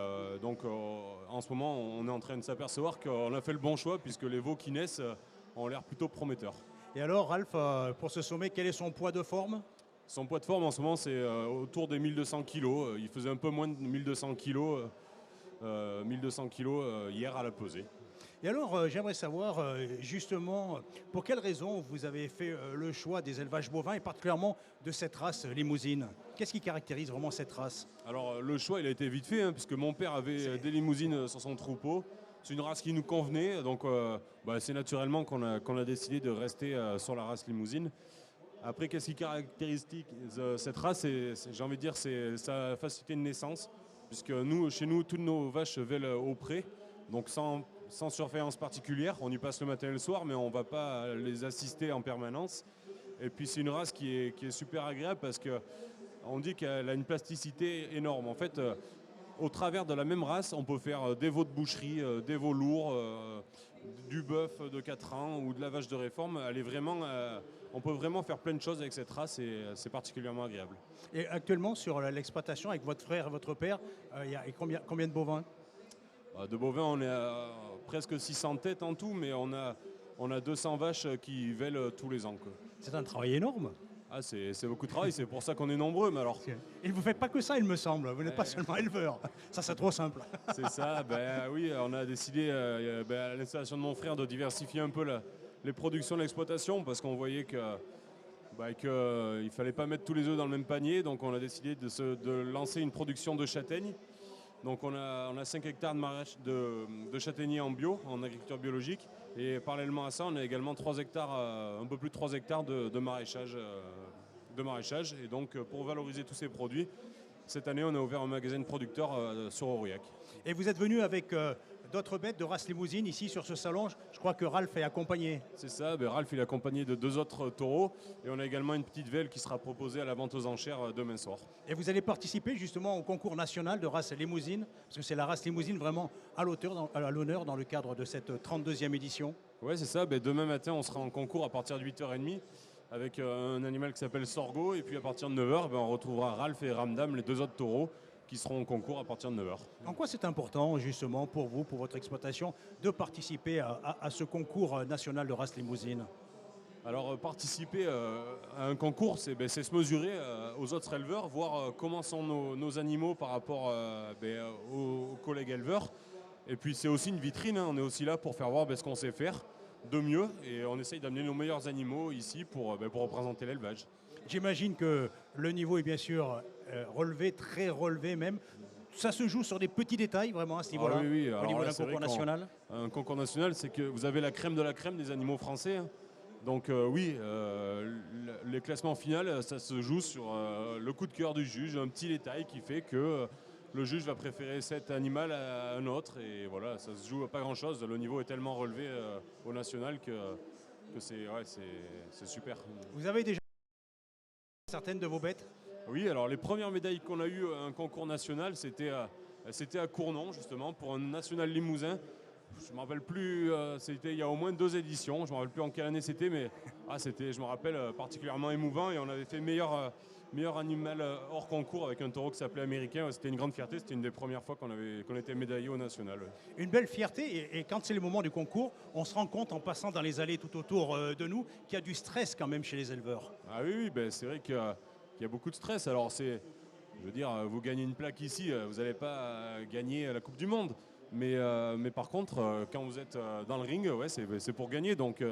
donc en ce moment, on est en train de s'apercevoir qu'on a fait le bon choix, puisque les veaux qui naissent ont l'air plutôt prometteurs. Et alors, Ralph, pour ce sommet, quel est son poids de forme? Son poids de forme en ce moment, c'est autour des 1200 kg. Il faisait un peu moins de 1200 kg, 1200 kg hier à la pesée. Et alors, j'aimerais savoir justement pour quelles raisons vous avez fait le choix des élevages bovins et particulièrement de cette race limousine. Qu'est-ce qui caractérise vraiment cette race? Alors le choix, il a été vite fait, puisque mon père avait des limousines sur son troupeau. C'est une race qui nous convenait, donc c'est naturellement qu'on a décidé de rester sur la race limousine. Après, qu'est-ce qui caractérise cette race? J'ai envie de dire, c'est sa facilité de naissance, puisque chez nous, toutes nos vaches vèlent au pré, donc sans surveillance particulière. On y passe le matin et le soir, mais on ne va pas les assister en permanence. Et puis c'est une race qui est super agréable, parce qu'on dit qu'elle a une plasticité énorme. En fait, au travers de la même race, on peut faire des veaux de boucherie, des veaux lourds, du bœuf de 4 ans ou de la vache de réforme. On peut vraiment faire plein de choses avec cette race, et c'est particulièrement agréable. Et actuellement, sur l'exploitation avec votre frère et votre père, il y a combien de bovins? De bovins, on est à presque 600 têtes en tout, mais on a 200 vaches qui vèlent tous les ans. C'est un travail énorme. Ah, c'est beaucoup de travail, c'est pour ça qu'on est nombreux. Mais alors, Et vous ne faites pas que ça, il me semble. Vous n'êtes pas seulement éleveur. Ça, c'est trop simple. c'est ça, oui, on a décidé à l'installation de mon frère de diversifier un peu les productions de l'exploitation parce qu'on voyait qu'il ne fallait pas mettre tous les œufs dans le même panier. Donc on a décidé de lancer une production de châtaignes. Donc on a 5 hectares de châtaigniers en bio, en agriculture biologique. Et parallèlement à ça, on a également 3 hectares, un peu plus de 3 hectares de maraîchage. Et donc pour valoriser tous ces produits, cette année on a ouvert un magasin de producteurs sur Aurillac. Et vous êtes venu avec d'autres bêtes de race limousine ici sur ce salon. Je crois que Ralph est accompagné. C'est ça, Ralph il est accompagné de 2 autres taureaux. Et on a également une petite velle qui sera proposée à la vente aux enchères demain soir. Et vous allez participer justement au concours national de race limousine, parce que c'est la race limousine vraiment à l'honneur dans le cadre de cette 32e édition. Oui, c'est ça. Demain matin, on sera en concours à partir de 8h30 avec un animal qui s'appelle Sorgho. Et puis à partir de 9h, on retrouvera Ralph et Ramdam, les 2 autres taureaux, qui seront en concours à partir de 9h. En quoi c'est important justement pour vous, pour votre exploitation, de participer à ce concours national de race limousine? Alors participer à un concours, c'est se mesurer aux autres éleveurs, voir comment sont nos animaux par rapport aux collègues éleveurs. Et puis c'est aussi une vitrine, on est aussi là pour faire voir ce qu'on sait faire de mieux. Et on essaye d'amener nos meilleurs animaux ici pour représenter l'élevage. J'imagine que le niveau est bien sûr relevé, très relevé même. Ça se joue sur des petits détails vraiment à ce niveau-là, oui. au niveau d'un concours national. Un concours national, c'est que vous avez la crème de la crème des animaux français. Donc les classements finaux, ça se joue sur le coup de cœur du juge, un petit détail qui fait que le juge va préférer cet animal à un autre. Et voilà, ça se joue à pas grand-chose. Le niveau est tellement relevé au national que c'est super. Vous avez déjà certaines de vos bêtes? Oui, alors les premières médailles qu'on a eues à un concours national, c'était à Cournon, justement, pour un national limousin. Je ne me rappelle plus, c'était il y a au moins 2 éditions, je ne me rappelle plus en quelle année c'était, mais c'était, je me rappelle, particulièrement émouvant. Et on avait fait meilleur animal hors concours avec un taureau qui s'appelait Américain. C'était une grande fierté, c'était une des premières fois qu'on était médaillé au national. Une belle fierté, et quand c'est le moment du concours, on se rend compte en passant dans les allées tout autour de nous qu'il y a du stress quand même chez les éleveurs. Ah oui, c'est vrai qu'il y a beaucoup de stress. Alors je veux dire, vous gagnez une plaque ici, vous n'allez pas gagner la Coupe du Monde. Mais par contre, quand vous êtes dans le ring, c'est pour gagner. Donc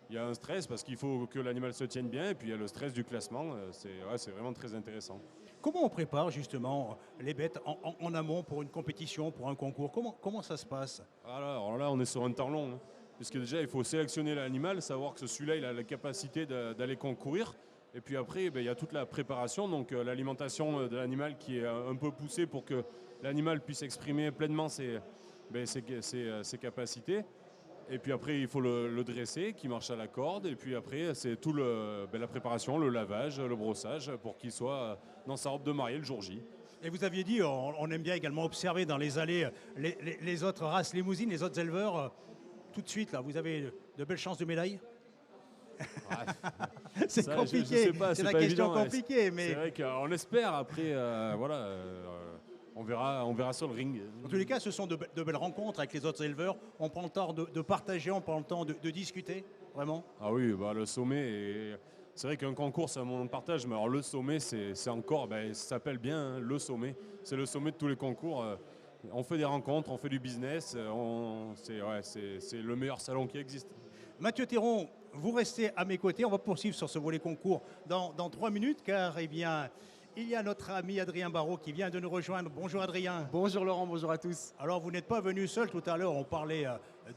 il y a un stress parce qu'il faut que l'animal se tienne bien. Et puis il y a le stress du classement. C'est vraiment très intéressant. Comment on prépare justement les bêtes en amont pour une compétition, pour un concours? Comment ça se passe? Alors là, on est sur un temps long. Puisque déjà, il faut sélectionner l'animal, savoir que celui-là, il a la capacité d'aller concourir. Et puis après, il y a toute la préparation, donc l'alimentation de l'animal qui est un peu poussée pour que l'animal puisse exprimer pleinement ses capacités. Et puis après, il faut le dresser, qui marche à la corde. Et puis après, c'est tout la préparation, le lavage, le brossage, pour qu'il soit dans sa robe de mariée le jour J. Et vous aviez dit, on aime bien également observer dans les allées les autres races limousines, les autres éleveurs. Tout de suite, là, vous avez de belles chances de médailles? C'est compliqué, c'est la question compliquée. Mais c'est vrai qu'on espère, après, on verra sur le ring. En tous les cas, ce sont de belles rencontres avec les autres éleveurs. On prend le temps de partager, on prend le temps de discuter, vraiment. Ah oui, le sommet, c'est vrai qu'un concours, c'est un moment de partage, mais alors le sommet, c'est encore, ça s'appelle bien le sommet. C'est le sommet de tous les concours. On fait des rencontres, on fait du business, c'est le meilleur salon qui existe. Mathieu Théron, vous restez à mes côtés. On va poursuivre sur ce volet concours dans 3 minutes, car il y a notre ami Adrien Barraud qui vient de nous rejoindre. Bonjour Adrien. Bonjour Laurent, bonjour à tous. Alors vous n'êtes pas venu seul tout à l'heure, on parlait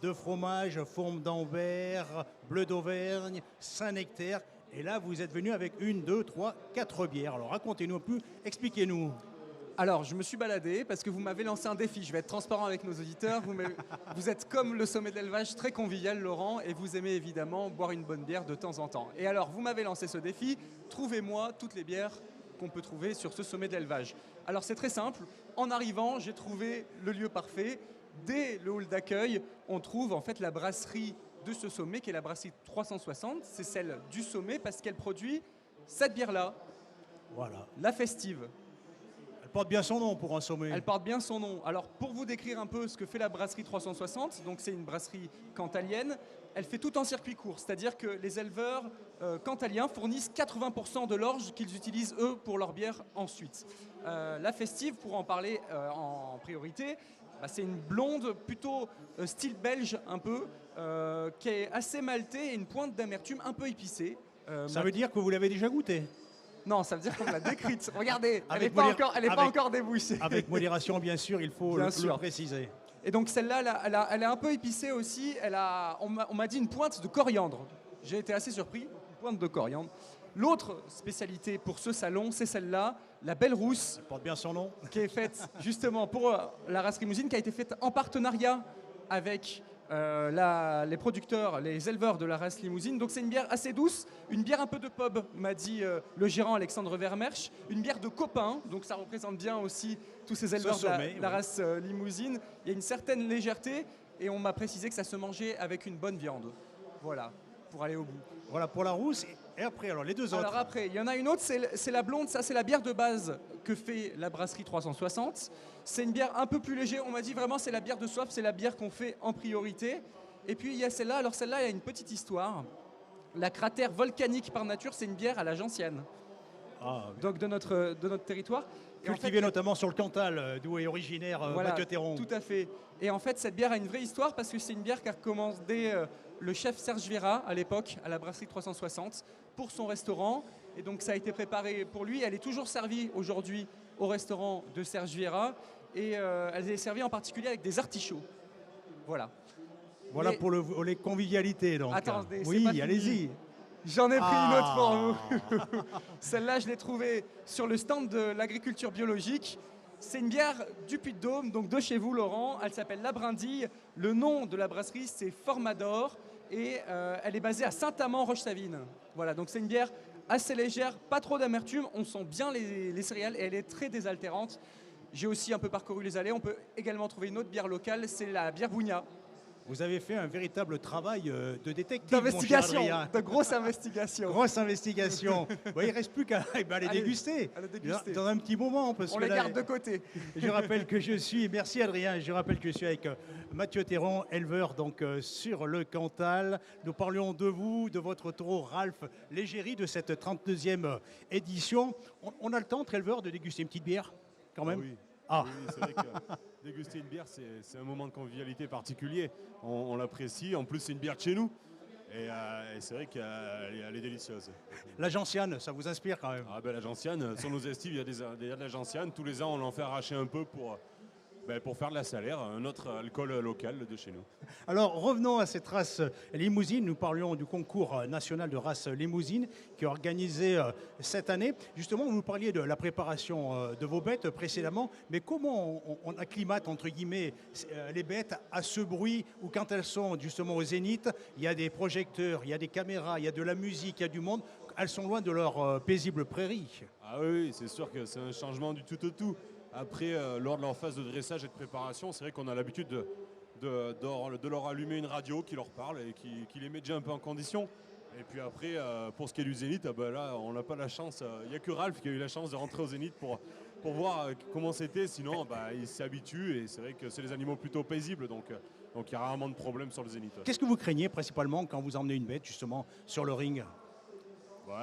de fromage, fourme d'Anvers, bleu d'Auvergne, Saint-Nectaire. Et là vous êtes venu avec 1, 2, 3, 4 bières. Alors racontez-nous un peu, expliquez-nous. Alors, je me suis baladé parce que vous m'avez lancé un défi. Je vais être transparent avec nos auditeurs. Vous êtes comme le sommet de l'élevage, très convivial, Laurent, et vous aimez évidemment boire une bonne bière de temps en temps. Et alors, vous m'avez lancé ce défi. Trouvez-moi toutes les bières qu'on peut trouver sur ce sommet de l'élevage. Alors, c'est très simple. En arrivant, j'ai trouvé le lieu parfait. Dès le hall d'accueil, on trouve en fait la brasserie de ce sommet, qui est la brasserie 360. C'est celle du sommet parce qu'elle produit cette bière-là. Voilà. La festive. porte bien son nom pour un sommet. Elle porte bien son nom. Alors, pour vous décrire un peu ce que fait la brasserie 360, donc c'est une brasserie cantalienne, elle fait tout en circuit court, c'est-à-dire que les éleveurs cantaliens fournissent 80% de l'orge qu'ils utilisent eux pour leur bière ensuite. La festive, pour en parler en priorité, c'est une blonde plutôt style belge un peu, qui est assez maltée et une pointe d'amertume un peu épicée. Ça veut dire que vous l'avez déjà goûté? Non, ça veut dire qu'on l'a décrite. Regardez, elle n'est Avec pas encore débouchée. Avec modération, bien sûr, il faut le préciser. Et donc celle-là, elle est un peu épicée aussi. On m'a dit une pointe de coriandre. J'ai été assez surpris, une pointe de coriandre. L'autre spécialité pour ce salon, c'est celle-là, la Belle Rousse. Elle porte bien son nom. Qui est faite justement pour la race limousine, qui a été faite en partenariat avec les producteurs, les éleveurs de la race limousine. Donc c'est une bière assez douce, une bière un peu de pub, m'a dit le gérant Alexandre Vermersch. Une bière de copain, donc ça représente bien aussi tous ces éleveurs de la race limousine. Il y a une certaine légèreté et on m'a précisé que ça se mangeait avec une bonne viande. Voilà, pour aller au bout. Voilà pour la rousse. Et après, alors les deux autres. Alors après, il y en a une autre, c'est la blonde. Ça, c'est la bière de base que fait la brasserie 360. C'est une bière un peu plus légère. On m'a dit vraiment, c'est la bière de soif, c'est la bière qu'on fait en priorité. Et puis, il y a celle-là. Alors celle-là, il y a une petite histoire. La cratère volcanique par nature, c'est une bière à la gentiane. Donc de notre territoire. Cultivée notamment sur le Cantal, d'où est originaire Mathieu Théron. Tout à fait. Et en fait, cette bière a une vraie histoire parce que c'est une bière qu'a commandé le chef Serge Vera à l'époque, à la brasserie 360, pour son restaurant. Et donc ça a été préparé pour lui. Elle est toujours servie aujourd'hui au restaurant de Serge Vera. Et elle est servie en particulier avec des artichauts. Voilà. Voilà pour les convivialités. Donc. Attendez, oui, allez-y. J'en ai pris une autre pour vous. Celle-là, je l'ai trouvée sur le stand de l'agriculture biologique. C'est une bière du Puy-de-Dôme, donc de chez vous, Laurent. Elle s'appelle La Brindille. Le nom de la brasserie, c'est Formador. Et elle est basée à Saint-Amand-Roche-Savine. Voilà, donc c'est une bière assez légère, pas trop d'amertume. On sent bien les céréales et elle est très désaltérante. J'ai aussi un peu parcouru les allées. On peut également trouver une autre bière locale, c'est la bière Bougna. Vous avez fait un véritable travail de détective, d'investigation, mon cher Adrien. de grosse investigation. Grosse investigation. Bon, il ne reste plus qu'à les déguster. Dans un petit moment. Parce on que les là, garde de côté. Je rappelle que je suis, merci Adrien, je rappelle que je suis avec Mathieu Théron, éleveur donc, sur le Cantal. Nous parlions de vous, de votre taureau Ralph Légéry, de cette 32e édition. On a le temps, entre éleveurs, de déguster une petite bière, quand même? Oui. Oui, c'est vrai que déguster une bière, c'est un moment de convivialité particulier. On l'apprécie. En plus, c'est une bière de chez nous. Et c'est vrai qu'elle est délicieuse. La gentiane, ça vous inspire quand même? Ah ben, la gentiane, sur nos estives, il y a de la gentiane. Tous les ans, on en fait arracher un peu pour faire de la salaire, un autre alcool local de chez nous. Alors revenons à cette race limousine. Nous parlions du concours national de race limousine qui est organisé cette année. Justement, vous nous parliez de la préparation de vos bêtes précédemment, mais comment on acclimate entre guillemets les bêtes à ce bruit où quand elles sont justement au zénith, il y a des projecteurs, il y a des caméras, il y a de la musique, il y a du monde. Elles sont loin de leur paisible prairie. Ah oui, c'est sûr que c'est un changement du tout au tout. Après, lors de leur phase de dressage et de préparation, c'est vrai qu'on a l'habitude de leur allumer une radio qui leur parle et qui les met déjà un peu en condition. Et puis après, pour ce qui est du Zénith, là, on n'a pas la chance. Il n'y a que Ralph qui a eu la chance de rentrer au Zénith pour voir comment c'était. Sinon, il s'habitue et c'est vrai que c'est des animaux plutôt paisibles. Donc il y a rarement de problème sur le Zénith. Qu'est-ce que vous craignez principalement quand vous emmenez une bête justement sur le ring?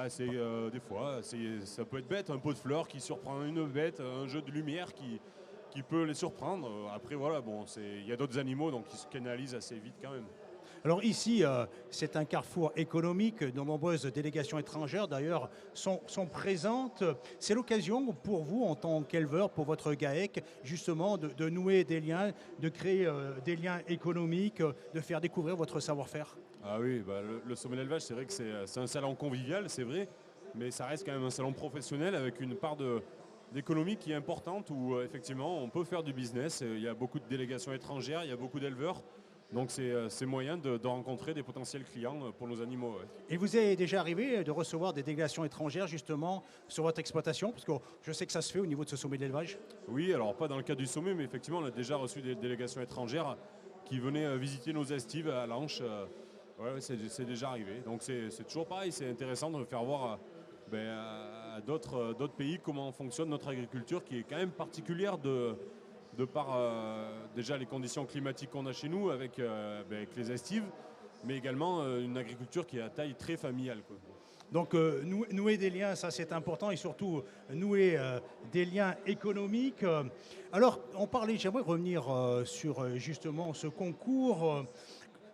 C'est des fois, ça peut être bête, un pot de fleurs qui surprend une bête, un jeu de lumière qui peut les surprendre. Après, voilà, il y a d'autres animaux donc qui se canalisent assez vite quand même. Alors ici, c'est un carrefour économique. De nombreuses délégations étrangères, d'ailleurs, sont présentes. C'est l'occasion pour vous, en tant qu'éleveur, pour votre GAEC, justement, de nouer des liens, de créer des liens économiques, de faire découvrir votre savoir-faire. Ah oui, le sommet d'élevage, c'est vrai que c'est un salon convivial, c'est vrai, mais ça reste quand même un salon professionnel avec une part d'économie qui est importante où effectivement on peut faire du business. Il y a beaucoup de délégations étrangères, il y a beaucoup d'éleveurs. Donc c'est moyen de rencontrer des potentiels clients pour nos animaux. Ouais. Et vous est déjà arrivé de recevoir des délégations étrangères justement sur votre exploitation? Parce que je sais que ça se fait au niveau de ce sommet de l'élevage. Oui, alors pas dans le cadre du sommet, mais effectivement on a déjà reçu des délégations étrangères qui venaient visiter nos estives à Lanche. Ouais, c'est déjà arrivé. Donc c'est toujours pareil, c'est intéressant de faire voir à d'autres pays comment fonctionne notre agriculture, qui est quand même particulière de par déjà les conditions climatiques qu'on a chez nous avec les estives, mais également une agriculture qui est à taille très familiale, quoi. Donc nouer des liens, ça c'est important, et surtout nouer des liens économiques. Alors j'aimerais revenir sur justement ce concours.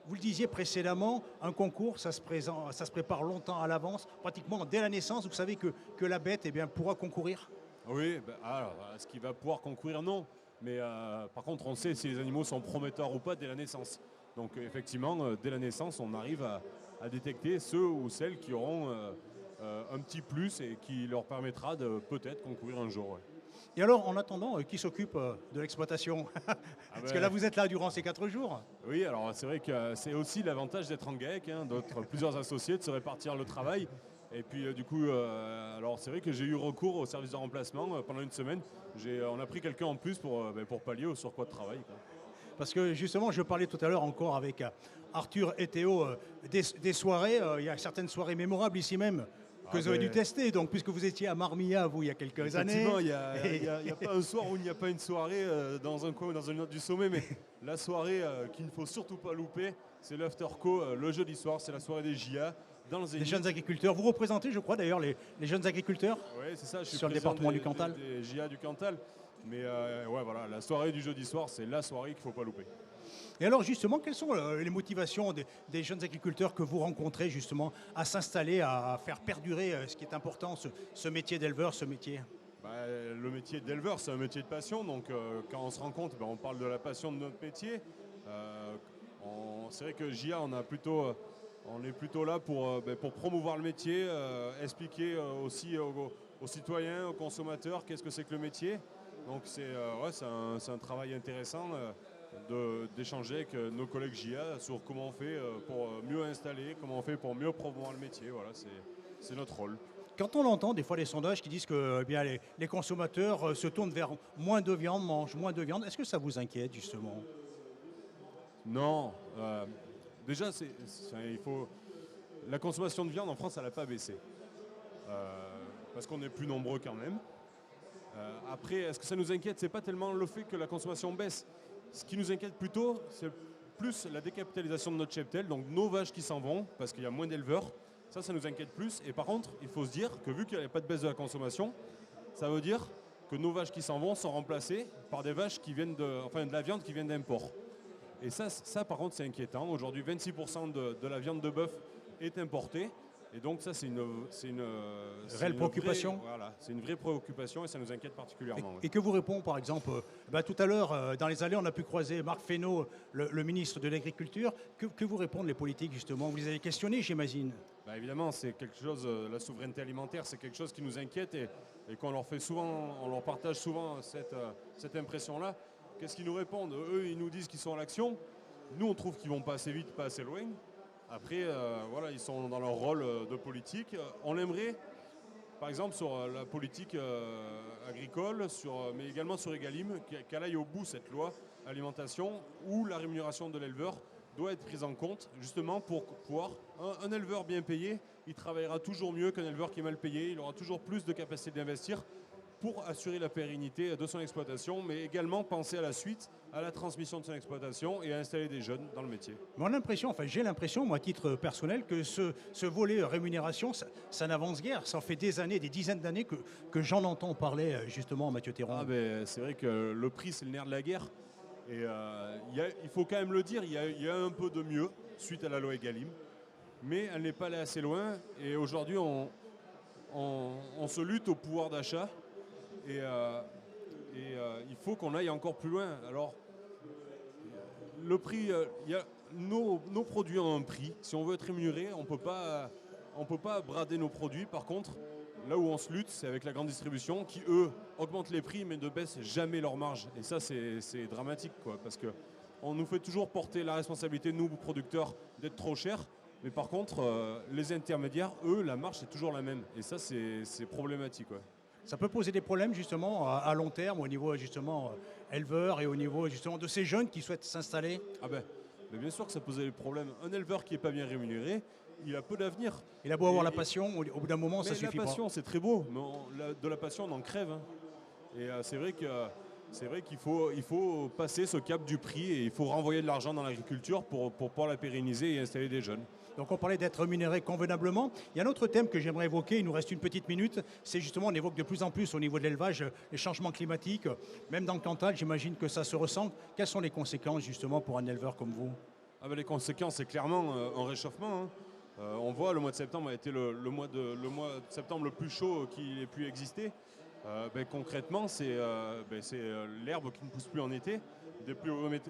Vous le disiez précédemment, un concours, ça se prépare longtemps à l'avance, pratiquement dès la naissance. Vous savez que la bête pourra concourir. Oui, alors, est-ce qu'il va pouvoir concourir? Non. Mais par contre, on sait si les animaux sont prometteurs ou pas dès la naissance. Donc effectivement, dès la naissance, on arrive à détecter ceux ou celles qui auront un petit plus et qui leur permettra de peut-être concourir un jour. Ouais. Et alors, en attendant, qui s'occupe de l'exploitation? Parce que là, vous êtes là durant ces 4 jours. Oui, alors c'est vrai que c'est aussi l'avantage d'être en GAEC, plusieurs associés, de se répartir le travail. Et puis du coup, alors c'est vrai que j'ai eu recours au service de remplacement pendant une semaine. On a pris quelqu'un en plus pour pallier au surcroît de travail, quoi. Parce que justement, je parlais tout à l'heure encore avec Arthur et Théo des soirées. Il y a certaines soirées mémorables ici même que vous avez dû tester. Donc, puisque vous étiez à Marmilla, vous, il y a quelques années. Effectivement, il n'y a pas un soir où il n'y a pas une soirée dans un coin ou dans une autre du sommet. Mais la soirée qu'il ne faut surtout pas louper, c'est l'Afterco le jeudi soir. C'est la soirée des JA. Dans le Zénith. Des jeunes agriculteurs. Vous représentez, je crois, d'ailleurs, les jeunes agriculteurs. Oui, c'est ça. Je suis sur le département du Cantal. Des JA du Cantal. Mais voilà, la soirée du jeudi soir, c'est la soirée qu'il ne faut pas louper. Et alors, justement, quelles sont les motivations des jeunes agriculteurs que vous rencontrez, justement, à s'installer, à faire perdurer ce qui est important, ce métier d'éleveur, ce métier? Le métier d'éleveur, c'est un métier de passion. Donc, quand on se rencontre, on parle de la passion de notre métier. C'est vrai que JA, on est plutôt là pour promouvoir le métier, expliquer aussi aux citoyens, aux consommateurs, qu'est-ce que c'est que le métier. Donc c'est un travail intéressant d'échanger avec nos collègues JA sur comment on fait pour mieux installer, comment on fait pour mieux promouvoir le métier. Voilà, c'est notre rôle. Quand on entend des fois des sondages qui disent que les consommateurs se tournent vers moins de viande, mangent moins de viande, est-ce que ça vous inquiète justement? Non. Déjà, la consommation de viande en France, elle n'a pas baissé. Parce qu'on est plus nombreux quand même. Après, est-ce que ça nous inquiète? C'est pas tellement le fait que la consommation baisse. Ce qui nous inquiète plutôt, c'est plus la décapitalisation de notre cheptel, donc nos vaches qui s'en vont, parce qu'il y a moins d'éleveurs. Ça nous inquiète plus. Et par contre, il faut se dire que vu qu'il n'y a pas de baisse de la consommation, ça veut dire que nos vaches qui s'en vont sont remplacées par des vaches qui viennent de la viande qui vient d'import. Et ça, par contre, c'est inquiétant. Aujourd'hui, 26% de la viande de bœuf est importée. Et donc ça, c'est une réelle préoccupation. Voilà, c'est une vraie préoccupation et ça nous inquiète particulièrement. Et que vous répond, par exemple, tout à l'heure, dans les allées, on a pu croiser Marc Fesneau, le ministre de l'Agriculture. Que vous répondent les politiques, justement? Vous les avez questionnés, j'imagine. Évidemment, c'est quelque chose, la souveraineté alimentaire, c'est quelque chose qui nous inquiète et qu'on leur fait souvent, on leur partage souvent cette impression-là. Qu'est-ce qu'ils nous répondent? Eux, ils nous disent qu'ils sont à l'action. Nous, on trouve qu'ils vont pas assez vite, pas assez loin. Après, ils sont dans leur rôle de politique. On aimerait, par exemple, sur la politique agricole, mais également sur Egalim, qu'elle aille au bout, cette loi alimentation, où la rémunération de l'éleveur doit être prise en compte, justement pour pouvoir... Un éleveur bien payé, il travaillera toujours mieux qu'un éleveur qui est mal payé. Il aura toujours plus de capacité d'investir pour assurer la pérennité de son exploitation, mais également penser à la suite, à la transmission de son exploitation et à installer des jeunes dans le métier. J'ai l'impression, moi, à titre personnel, que ce volet rémunération, ça n'avance guère. Ça fait des années, des dizaines d'années que j'en entends parler, justement, Mathieu Théron. C'est vrai que le prix, c'est le nerf de la guerre. Et il faut quand même le dire, il y a un peu de mieux suite à la loi Egalim, mais elle n'est pas allée assez loin. Et aujourd'hui, on se lutte au pouvoir d'achat. Et il faut qu'on aille encore plus loin. Alors, le prix, nos produits ont un prix. Si on veut être rémunéré, on ne peut pas brader nos produits. Par contre, là où on se lutte, c'est avec la grande distribution qui, eux, augmentent les prix mais ne baissent jamais leurs marges. Et ça, c'est dramatique, quoi, parce qu'on nous fait toujours porter la responsabilité, nous, producteurs, d'être trop chers. Mais par contre, les intermédiaires, eux, la marge, c'est toujours la même. Et ça, c'est problématique, quoi. Ça peut poser des problèmes justement à long terme au niveau justement éleveur et au niveau justement de ces jeunes qui souhaitent s'installer? Mais bien sûr que ça pose des problèmes. Un éleveur qui n'est pas bien rémunéré, il a peu d'avenir. Il a beau avoir la passion, au bout d'un moment, ça suffit la pas. passion, c'est très beau, mais de la passion, on en crève. Hein. Et c'est vrai qu'il faut passer ce cap du prix et il faut renvoyer de l'argent dans l'agriculture pour pouvoir la pérenniser et installer des jeunes. Donc on parlait d'être rémunéré convenablement. Il y a un autre thème que j'aimerais évoquer, il nous reste une petite minute, c'est justement, on évoque de plus en plus au niveau de l'élevage les changements climatiques. Même dans le Cantal, j'imagine que ça se ressent. Quelles sont les conséquences justement pour un éleveur comme vous? Les conséquences, c'est clairement un réchauffement. Hein. On voit, le mois de septembre a été le mois de septembre le plus chaud qu'il ait pu exister. Concrètement, c'est l'herbe qui ne pousse plus en été,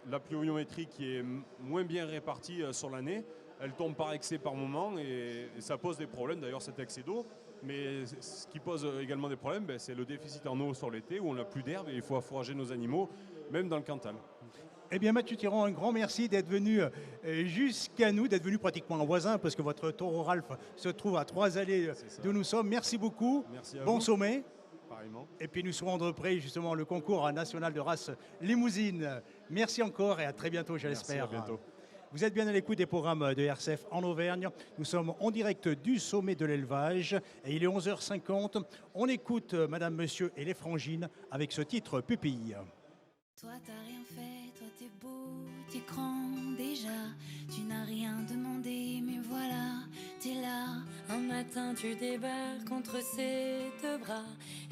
la pluviométrie qui est moins bien répartie sur l'année. Elle tombe par excès par moment et ça pose des problèmes, d'ailleurs cet excès d'eau. Mais ce qui pose également des problèmes, c'est le déficit en eau sur l'été où on n'a plus d'herbe et il faut fourrager nos animaux, même dans le Cantal. Eh bien Mathieu Thiron, un grand merci d'être venu jusqu'à nous, d'être venu pratiquement en voisin parce que votre taureau Ralph se trouve à 3 allées d'où nous sommes. Merci beaucoup, merci à bon vous. sommet. Pareillement. Et puis nous serons de près justement le concours national de race limousine. Merci encore et à très bientôt, je l'espère. Merci, à bientôt. Vous êtes bien à l'écoute des programmes de RCF en Auvergne. Nous sommes en direct du sommet de l'élevage et il est 11h50. On écoute Madame, Monsieur et les Frangines avec ce titre Pupille. Toi t'as rien fait, toi t'es beau, t'es grand déjà. Tu n'as rien demandé, mais voilà, t'es là. Un matin tu débarques contre ses deux bras.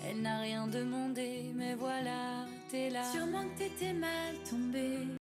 Elle n'a rien demandé, mais voilà, t'es là. Sûrement que t'étais mal tombé.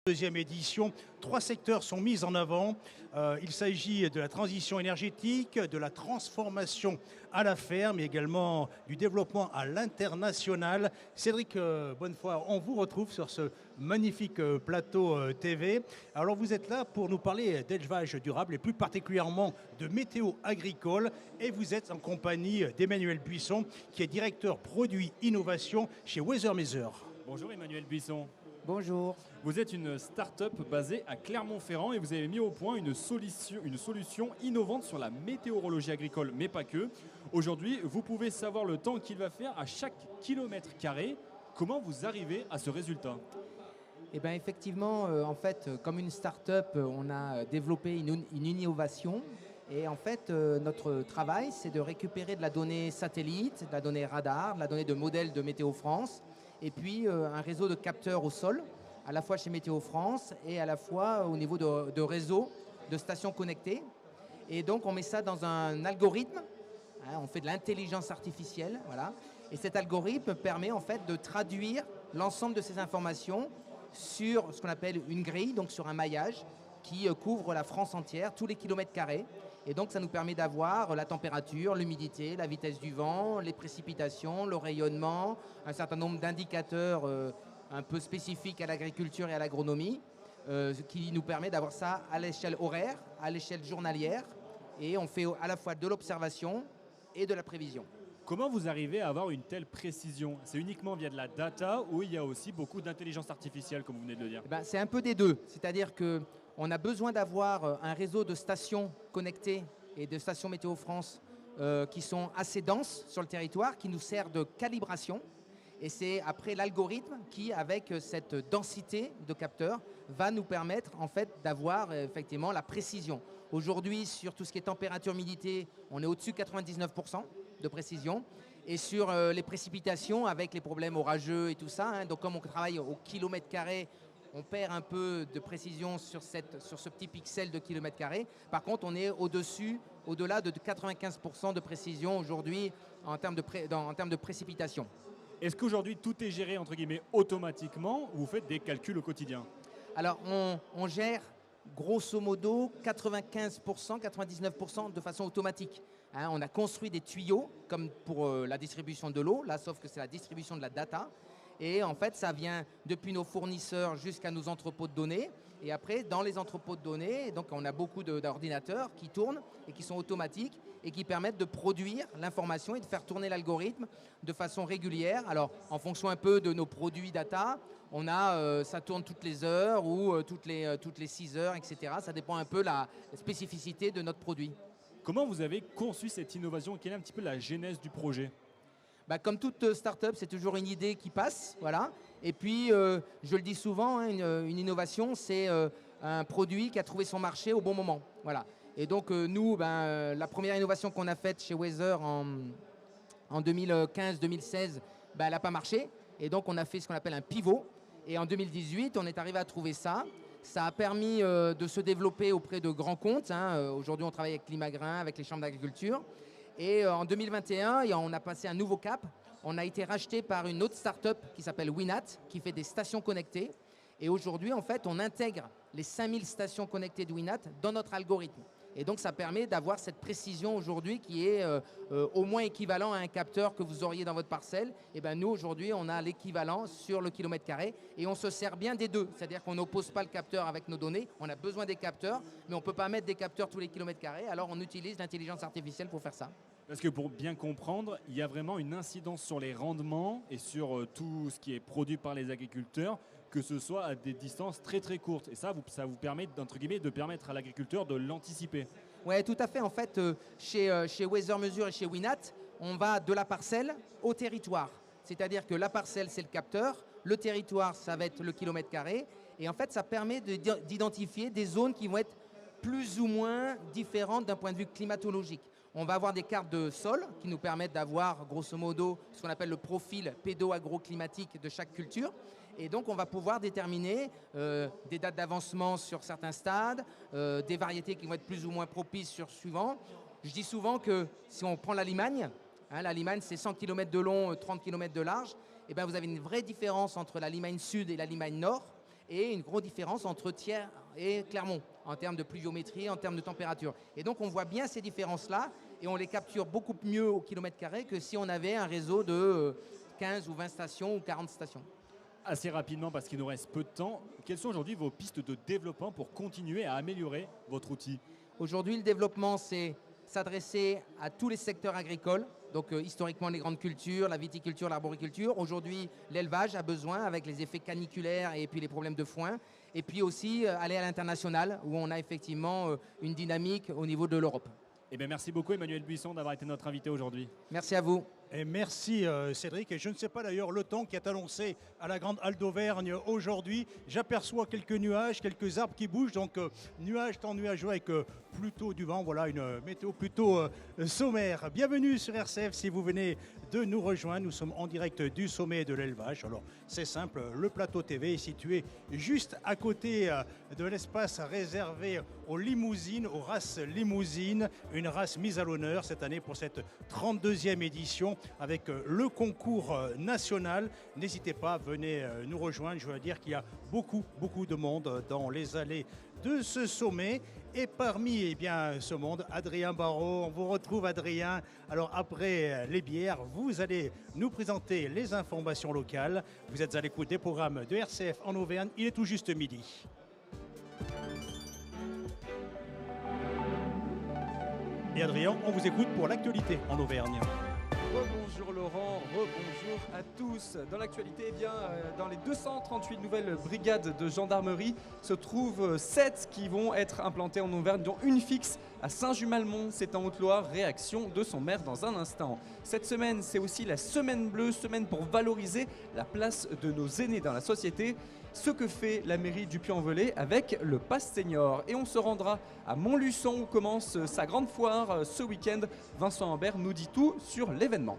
Deuxième édition, 3 secteurs sont mis en avant. Il s'agit de la transition énergétique, de la transformation à la ferme, mais également du développement à l'international. Cédric Bonnefoy, on vous retrouve sur ce magnifique plateau TV. Alors vous êtes là pour nous parler d'élevage durable et plus particulièrement de météo agricole. Et vous êtes en compagnie d'Emmanuel Buisson, qui est directeur produit innovation chez Weathermeasure. Bonjour Emmanuel Buisson. Bonjour. Vous êtes une start-up basée à Clermont-Ferrand et vous avez mis au point une solution innovante sur la météorologie agricole, mais pas que. Aujourd'hui, vous pouvez savoir le temps qu'il va faire à chaque kilomètre carré. Comment vous arrivez à ce résultat ? Eh bien, effectivement, en fait, comme une start-up, on a développé une innovation Et en fait, notre travail, c'est de récupérer de la donnée satellite, de la donnée radar, de la donnée de modèles de Météo France, et puis un réseau de capteurs au sol, à la fois chez Météo France et à la fois au niveau de réseaux de stations connectées. Et donc, on met ça dans un algorithme, on fait de l'intelligence artificielle, voilà. Et cet algorithme permet en fait de traduire l'ensemble de ces informations sur ce qu'on appelle une grille, donc sur un maillage qui couvre la France entière, tous les kilomètres carrés. Et donc, ça nous permet d'avoir la température, l'humidité, la vitesse du vent, les précipitations, le rayonnement, un certain nombre d'indicateurs un peu spécifiques à l'agriculture et à l'agronomie, qui nous permet d'avoir ça à l'échelle horaire, à l'échelle journalière. Et on fait à la fois de l'observation et de la prévision. Comment vous arrivez à avoir une telle précision? C'est uniquement via de la data ou il y a aussi beaucoup d'intelligence artificielle, comme vous venez de le dire? C'est un peu des deux. C'est-à-dire qu'on a besoin d'avoir un réseau de stations connectées et de stations Météo France qui sont assez denses sur le territoire, qui nous sert de calibration. Et c'est après l'algorithme qui, avec cette densité de capteurs, va nous permettre en fait d'avoir effectivement la précision. Aujourd'hui, sur tout ce qui est température, humidité, on est au-dessus de 99% de précision. Et sur les précipitations, avec les problèmes orageux et tout ça, donc comme on travaille au kilomètre carré, on perd un peu de précision sur ce petit pixel de kilomètre carré. Par contre, on est au-delà de 95% de précision aujourd'hui en termes de précipitation. Est-ce qu'aujourd'hui tout est géré entre guillemets automatiquement ou vous faites des calculs au quotidien? Alors on gère grosso modo 95%, 99% de façon automatique. On a construit des tuyaux comme pour la distribution de l'eau, là sauf que c'est la distribution de la data. Et en fait ça vient depuis nos fournisseurs jusqu'à nos entrepôts de données. Et après dans les entrepôts de données, donc on a beaucoup d'ordinateurs qui tournent et qui sont automatiques et qui permettent de produire l'information et de faire tourner l'algorithme de façon régulière. Alors, en fonction un peu de nos produits data, on a, ça tourne toutes les heures ou toutes les 6 heures, etc. Ça dépend un peu de la spécificité de notre produit. Comment vous avez conçu cette innovation? Quelle est un petit peu la genèse du projet? Comme toute start-up, c'est toujours une idée qui passe, voilà. Et puis, je le dis souvent, une innovation, c'est un produit qui a trouvé son marché au bon moment, voilà. Et donc nous, la première innovation qu'on a faite chez Weather en 2015-2016, elle n'a pas marché. Et donc on a fait ce qu'on appelle un pivot. Et en 2018, on est arrivé à trouver ça. Ça a permis de se développer auprès de grands comptes. Aujourd'hui, on travaille avec Climagrain, avec les chambres d'agriculture. Et en 2021, on a passé un nouveau cap. On a été racheté par une autre start-up qui s'appelle Winat, qui fait des stations connectées. Et aujourd'hui, en fait, on intègre les 5000 stations connectées de Winat dans notre algorithme. Et donc, ça permet d'avoir cette précision aujourd'hui qui est au moins équivalent à un capteur que vous auriez dans votre parcelle. Et nous, aujourd'hui, on a l'équivalent sur le kilomètre carré et on se sert bien des deux. C'est-à-dire qu'on n'oppose pas le capteur avec nos données. On a besoin des capteurs, mais on ne peut pas mettre des capteurs tous les kilomètres carrés. Alors, on utilise l'intelligence artificielle pour faire ça. Parce que pour bien comprendre, il y a vraiment une incidence sur les rendements et sur tout ce qui est produit par les agriculteurs, que ce soit à des distances très très courtes. Et ça vous permet, entre guillemets, de permettre à l'agriculteur de l'anticiper. Oui, tout à fait. En fait, chez Weather Mesure et chez Winat, on va de la parcelle au territoire. C'est-à-dire que la parcelle, c'est le capteur, le territoire, ça va être le kilomètre carré. Et en fait, ça permet d'identifier des zones qui vont être plus ou moins différentes d'un point de vue climatologique. On va avoir des cartes de sol qui nous permettent d'avoir, grosso modo, ce qu'on appelle le profil pédo-agroclimatique de chaque culture. Et donc, on va pouvoir déterminer des dates d'avancement sur certains stades, des variétés qui vont être plus ou moins propices sur suivant. Je dis souvent que si on prend la Limagne, c'est 100 km de long, 30 km de large, et vous avez une vraie différence entre la Limagne Sud et la Limagne Nord, et une grosse différence entre Thiers et Clermont, en termes de pluviométrie, en termes de température. Et donc, on voit bien ces différences-là, et on les capture beaucoup mieux au kilomètre carré que si on avait un réseau de 15 ou 20 stations ou 40 stations. Assez rapidement, parce qu'il nous reste peu de temps, quelles sont aujourd'hui vos pistes de développement pour continuer à améliorer votre outil? Aujourd'hui, le développement, c'est s'adresser à tous les secteurs agricoles. Donc historiquement, les grandes cultures, la viticulture, l'arboriculture. Aujourd'hui, l'élevage a besoin, avec les effets caniculaires et puis les problèmes de foin. Et puis aussi aller à l'international, où on a effectivement une dynamique au niveau de l'Europe. Merci beaucoup Emmanuel Buisson d'avoir été notre invité aujourd'hui. Merci à vous. Et merci Cédric. Et je ne sais pas d'ailleurs le temps qui est annoncé à la Grande Halle d'Auvergne aujourd'hui. J'aperçois quelques nuages, quelques arbres qui bougent. Donc nuages, temps nuageux avec plutôt du vent. Voilà une météo plutôt sommaire. Bienvenue sur RCF si vous venez de nous rejoindre. Nous sommes en direct du sommet de l'élevage. Alors c'est simple, le plateau TV est situé juste à côté de l'espace réservé aux limousines, aux races limousines. Une race mise à l'honneur cette année pour cette 32e édition avec le concours national. N'hésitez pas, venez nous rejoindre. Je veux dire qu'il y a beaucoup de monde dans les allées de ce sommet. Et parmi ce monde, Adrien Barraud, on vous retrouve Adrien. Alors après les bières, vous allez nous présenter les informations locales. Vous êtes à l'écoute des programmes de RCF en Auvergne. Il est tout juste midi. Et Adrien, on vous écoute pour l'actualité en Auvergne. Rebonjour Laurent, rebonjour à tous. Dans l'actualité, dans les 238 nouvelles brigades de gendarmerie se trouvent 7 qui vont être implantées en Auvergne, dont une fixe à Saint-Just-Malmont, c'est en Haute-Loire. Réaction de son maire dans un instant. Cette semaine, c'est aussi la semaine bleue, semaine pour valoriser la place de nos aînés dans la société. Ce que fait la mairie du Puy-en-Velay avec le Pass Senior. Et on se rendra à Montluçon où commence sa grande foire ce week-end. Vincent Ambert nous dit tout sur l'événement.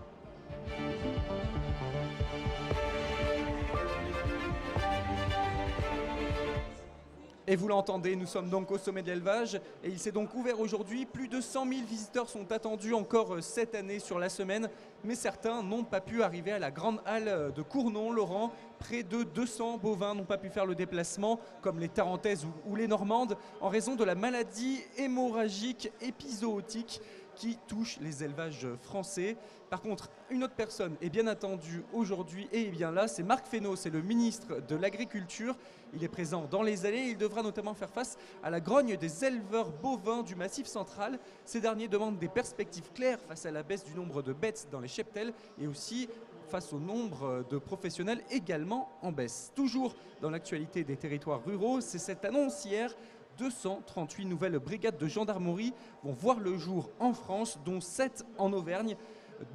Et vous l'entendez, nous sommes donc au sommet de l'élevage et il s'est donc ouvert aujourd'hui. Plus de 100 000 visiteurs sont attendus encore cette année sur la semaine, mais certains n'ont pas pu arriver à la grande halle de Cournon, Laurent. Près de 200 bovins n'ont pas pu faire le déplacement, comme les Tarentaises ou les Normandes, en raison de la maladie hémorragique épizootique qui touche les élevages français. Par contre, une autre personne est bien attendue aujourd'hui et est bien là, c'est Marc Fesneau, c'est le ministre de l'Agriculture. Il est présent dans les allées, il devra notamment faire face à la grogne des éleveurs bovins du Massif central. Ces derniers demandent des perspectives claires face à la baisse du nombre de bêtes dans les cheptels et aussi face au nombre de professionnels également en baisse. Toujours dans l'actualité des territoires ruraux, c'est cette annonce hier. 238 nouvelles brigades de gendarmerie vont voir le jour en France, dont 7 en Auvergne.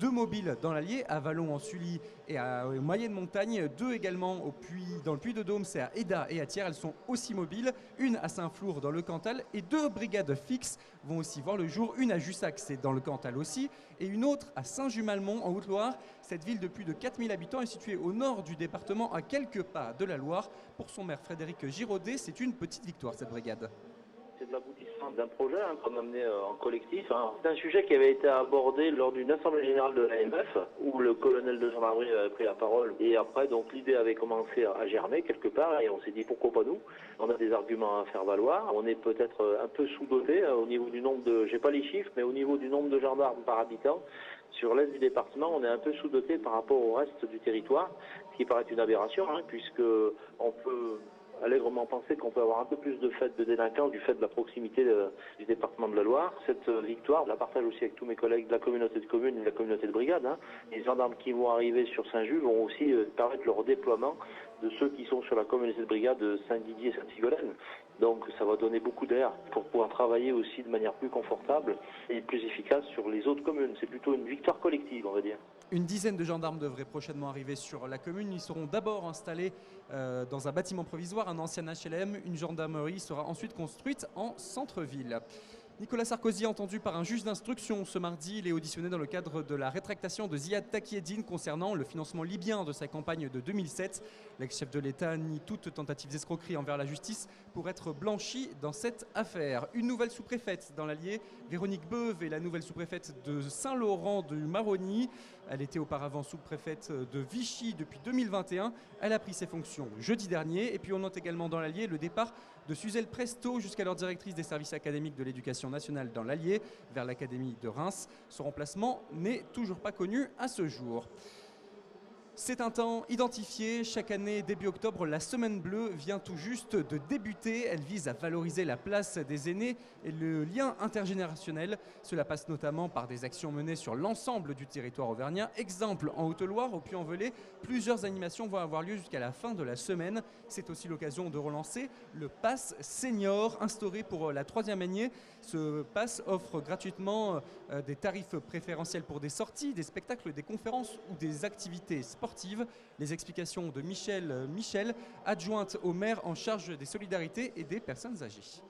2 mobiles dans l'Allier, à Vallon en Sully et à Moyenne Montagne. 2 également dans le Puy-de-Dôme, c'est à Eda et à Thiers. Elles sont aussi mobiles. Une à Saint-Flour dans le Cantal et 2 brigades fixes vont aussi voir le jour. Une à Jussac, c'est dans le Cantal aussi, et une autre à Saint-Just-Malmont en Haute-Loire. Cette ville de plus de 4000 habitants est située au nord du département, à quelques pas de la Loire. Pour son maire Frédéric Giraudet, c'est une petite victoire cette brigade. C'est l'aboutissement d'un projet qu'on a mené en collectif. C'est un sujet qui avait été abordé lors d'une assemblée générale de l'AMF où le colonel de gendarmerie avait pris la parole. Et après, donc l'idée avait commencé à germer quelque part et on s'est dit pourquoi pas nous. On a des arguments à faire valoir. On est peut-être un peu sous-doté au niveau du nombre de, j'ai pas les chiffres, mais au niveau du nombre de gendarmes par habitant. Sur l'est du département, on est un peu sous-doté par rapport au reste du territoire, ce qui paraît une aberration, puisque on peut allègrement penser qu'on peut avoir un peu plus de faits de délinquance du fait de la proximité du département de la Loire. Cette victoire, je la partage aussi avec tous mes collègues de la communauté de communes et de la communauté de brigade. Les gendarmes qui vont arriver sur Saint-Just vont aussi permettre le redéploiement de ceux qui sont sur la communauté de brigade de Saint-Didier et Saint-Sigolène. Donc ça va donner beaucoup d'air pour pouvoir travailler aussi de manière plus confortable et plus efficace sur les autres communes. C'est plutôt une victoire collective, on va dire. Une dizaine de gendarmes devraient prochainement arriver sur la commune. Ils seront d'abord installés dans un bâtiment provisoire, un ancien HLM. Une gendarmerie sera ensuite construite en centre-ville. Nicolas Sarkozy, entendu par un juge d'instruction ce mardi, il est auditionné dans le cadre de la rétractation de Ziad Takieddine concernant le financement libyen de sa campagne de 2007. L'ex-chef de l'État nie toute tentative d'escroquerie envers la justice pour être blanchi dans cette affaire. Une nouvelle sous-préfète dans l'Allier, Véronique Beuve est la nouvelle sous-préfète de Saint-Laurent du Maroni. Elle était auparavant sous-préfète de Vichy depuis 2021. Elle a pris ses fonctions jeudi dernier. Et puis on note également dans l'Allier le départ de Suzelle Presto, jusqu'alors directrice des services académiques de l'éducation nationale dans l'Allier, vers l'Académie de Reims. Son remplacement n'est toujours pas connu à ce jour. C'est un temps identifié. Chaque année, début octobre, la Semaine Bleue vient tout juste de débuter. Elle vise à valoriser la place des aînés et le lien intergénérationnel. Cela passe notamment par des actions menées sur l'ensemble du territoire auvergnat. Exemple, en Haute-Loire, au Puy-en-Velay, plusieurs animations vont avoir lieu jusqu'à la fin de la semaine. C'est aussi l'occasion de relancer le Pass Senior, instauré pour la 3e année. Ce pass offre gratuitement des tarifs préférentiels pour des sorties, des spectacles, des conférences ou des activités sportives. Les explications de Michel, adjointe au maire en charge des solidarités et des personnes âgées.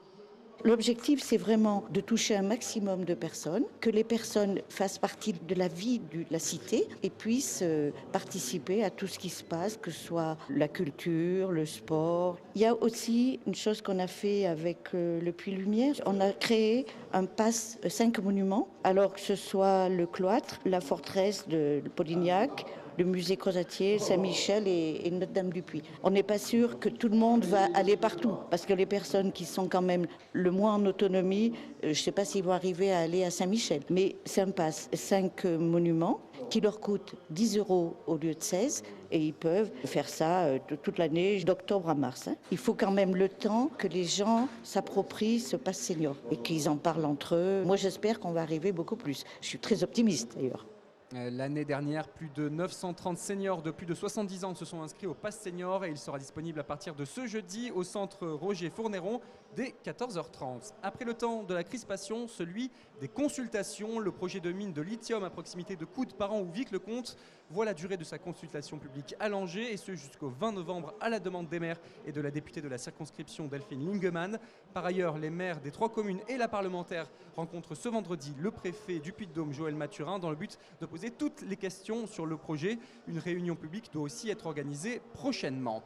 L'objectif, c'est vraiment de toucher un maximum de personnes, que les personnes fassent partie de la vie de la cité et puissent participer à tout ce qui se passe, que ce soit la culture, le sport. Il y a aussi une chose qu'on a fait avec le Puy Lumière. On a créé un pass 5 monuments, alors que ce soit le cloître, la forteresse de Polignac, le musée Crozatier, Saint-Michel et Notre-Dame-du-Puy. On n'est pas sûr que tout le monde va aller partout, parce que les personnes qui sont quand même le moins en autonomie, je ne sais pas s'ils vont arriver à aller à Saint-Michel. Mais c'est un pass 5 monuments qui leur coûte 10 € au lieu de 16, et ils peuvent faire ça toute l'année, d'octobre à mars. Il faut quand même le temps que les gens s'approprient ce pass senior et qu'ils en parlent entre eux. Moi, j'espère qu'on va arriver beaucoup plus. Je suis très optimiste d'ailleurs. L'année dernière, plus de 930 seniors de plus de 70 ans se sont inscrits au Pass Senior et il sera disponible à partir de ce jeudi au centre Roger Fournéron dès 14h30. Après le temps de la crispation, celui des consultations. Le projet de mine de lithium à proximité de Coudes-Parent ou Vic-le-Comte voit la durée de sa consultation publique allongée et ce jusqu'au 20 novembre à la demande des maires et de la députée de la circonscription Delphine Lingemann. Par ailleurs, les maires des 3 communes et la parlementaire rencontrent ce vendredi le préfet du Puy-de-Dôme, Joël Mathurin, dans le but de poser toutes les questions sur le projet. Une réunion publique doit aussi être organisée prochainement.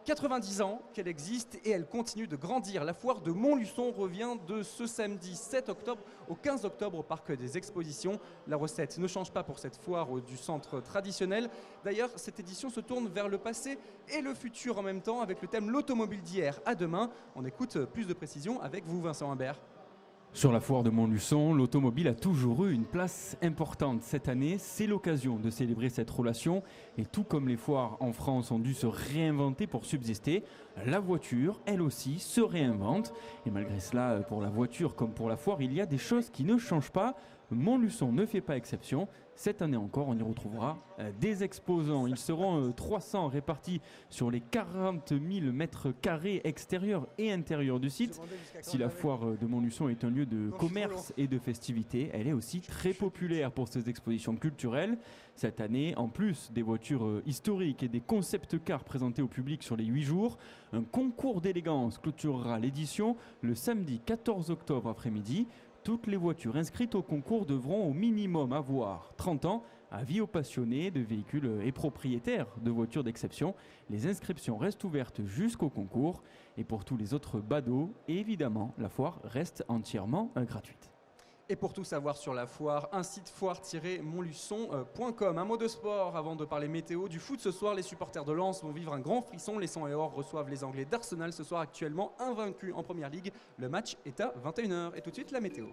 90 ans qu'elle existe et elle continue de grandir. La foire de Montluçon revient de ce samedi 7 octobre au 15 octobre au Parc des Expositions. La recette ne change pas pour cette foire du centre traditionnel. D'ailleurs, cette édition se tourne vers le passé et le futur en même temps avec le thème l'automobile d'hier à demain. On écoute plus de précisions avec vous, Vincent Humbert. Sur la foire de Montluçon, l'automobile a toujours eu une place importante. Cette année, c'est l'occasion de célébrer cette relation. Et tout comme les foires en France ont dû se réinventer pour subsister, la voiture, elle aussi, se réinvente. Et malgré cela, pour la voiture comme pour la foire, il y a des choses qui ne changent pas. Montluçon ne fait pas exception. Cette année encore, on y retrouvera des exposants. Ils seront 300 répartis sur les 40 000 mètres carrés extérieurs et intérieurs du site. Si la foire de Montluçon est un lieu de commerce et de festivités, elle est aussi très populaire pour ses expositions culturelles. Cette année, en plus des voitures historiques et des concept cars présentés au public sur les 8 jours, un concours d'élégance clôturera l'édition le samedi 14 octobre après-midi. Toutes les voitures inscrites au concours devront au minimum avoir 30 ans, avis aux passionnés de véhicules et propriétaires de voitures d'exception. Les inscriptions restent ouvertes jusqu'au concours et pour tous les autres badauds, évidemment, la foire reste entièrement gratuite. Et pour tout savoir sur la foire, un site foire-montluçon.com. Un mot de sport avant de parler météo. Du foot ce soir, les supporters de Lens vont vivre un grand frisson. Les 100 et or reçoivent les Anglais d'Arsenal ce soir, actuellement invaincus en Première Ligue. Le match est à 21h. Et tout de suite, la météo.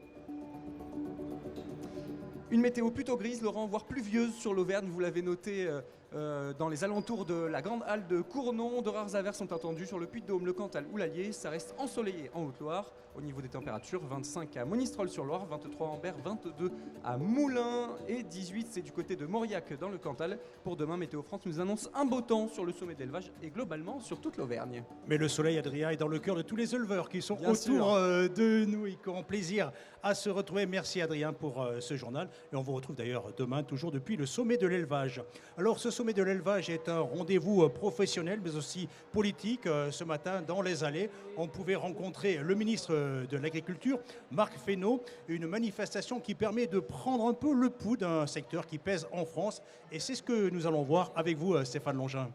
Une météo plutôt grise, Laurent, voire pluvieuse sur l'Auvergne. Vous l'avez noté dans les alentours de la grande halle de Cournon. De rares averses sont attendues sur le Puy-de-Dôme, le Cantal ou l'Allier. Ça reste ensoleillé en Haute-Loire. Au niveau des températures, 25 à Monistrol-sur-Loire, 23 à Ambert, 22 à Moulins et 18 c'est du côté de Mauriac dans le Cantal. Pour demain, Météo France nous annonce un beau temps sur le sommet d'élevage et globalement sur toute l'Auvergne. Mais le soleil, Adrien, est dans le cœur de tous les éleveurs qui sont Bien autour de nous et qui auront plaisir à se retrouver. Merci Adrien pour ce journal. Et on vous retrouve d'ailleurs demain, toujours depuis le sommet de l'élevage. Alors ce sommet de l'élevage est un rendez-vous professionnel mais aussi politique. Ce matin, dans les allées, on pouvait rencontrer le ministre de l'Agriculture, Marc Fesneau, une manifestation qui permet de prendre un peu le pouls d'un secteur qui pèse en France. Et c'est ce que nous allons voir avec vous, Stéphane Longin.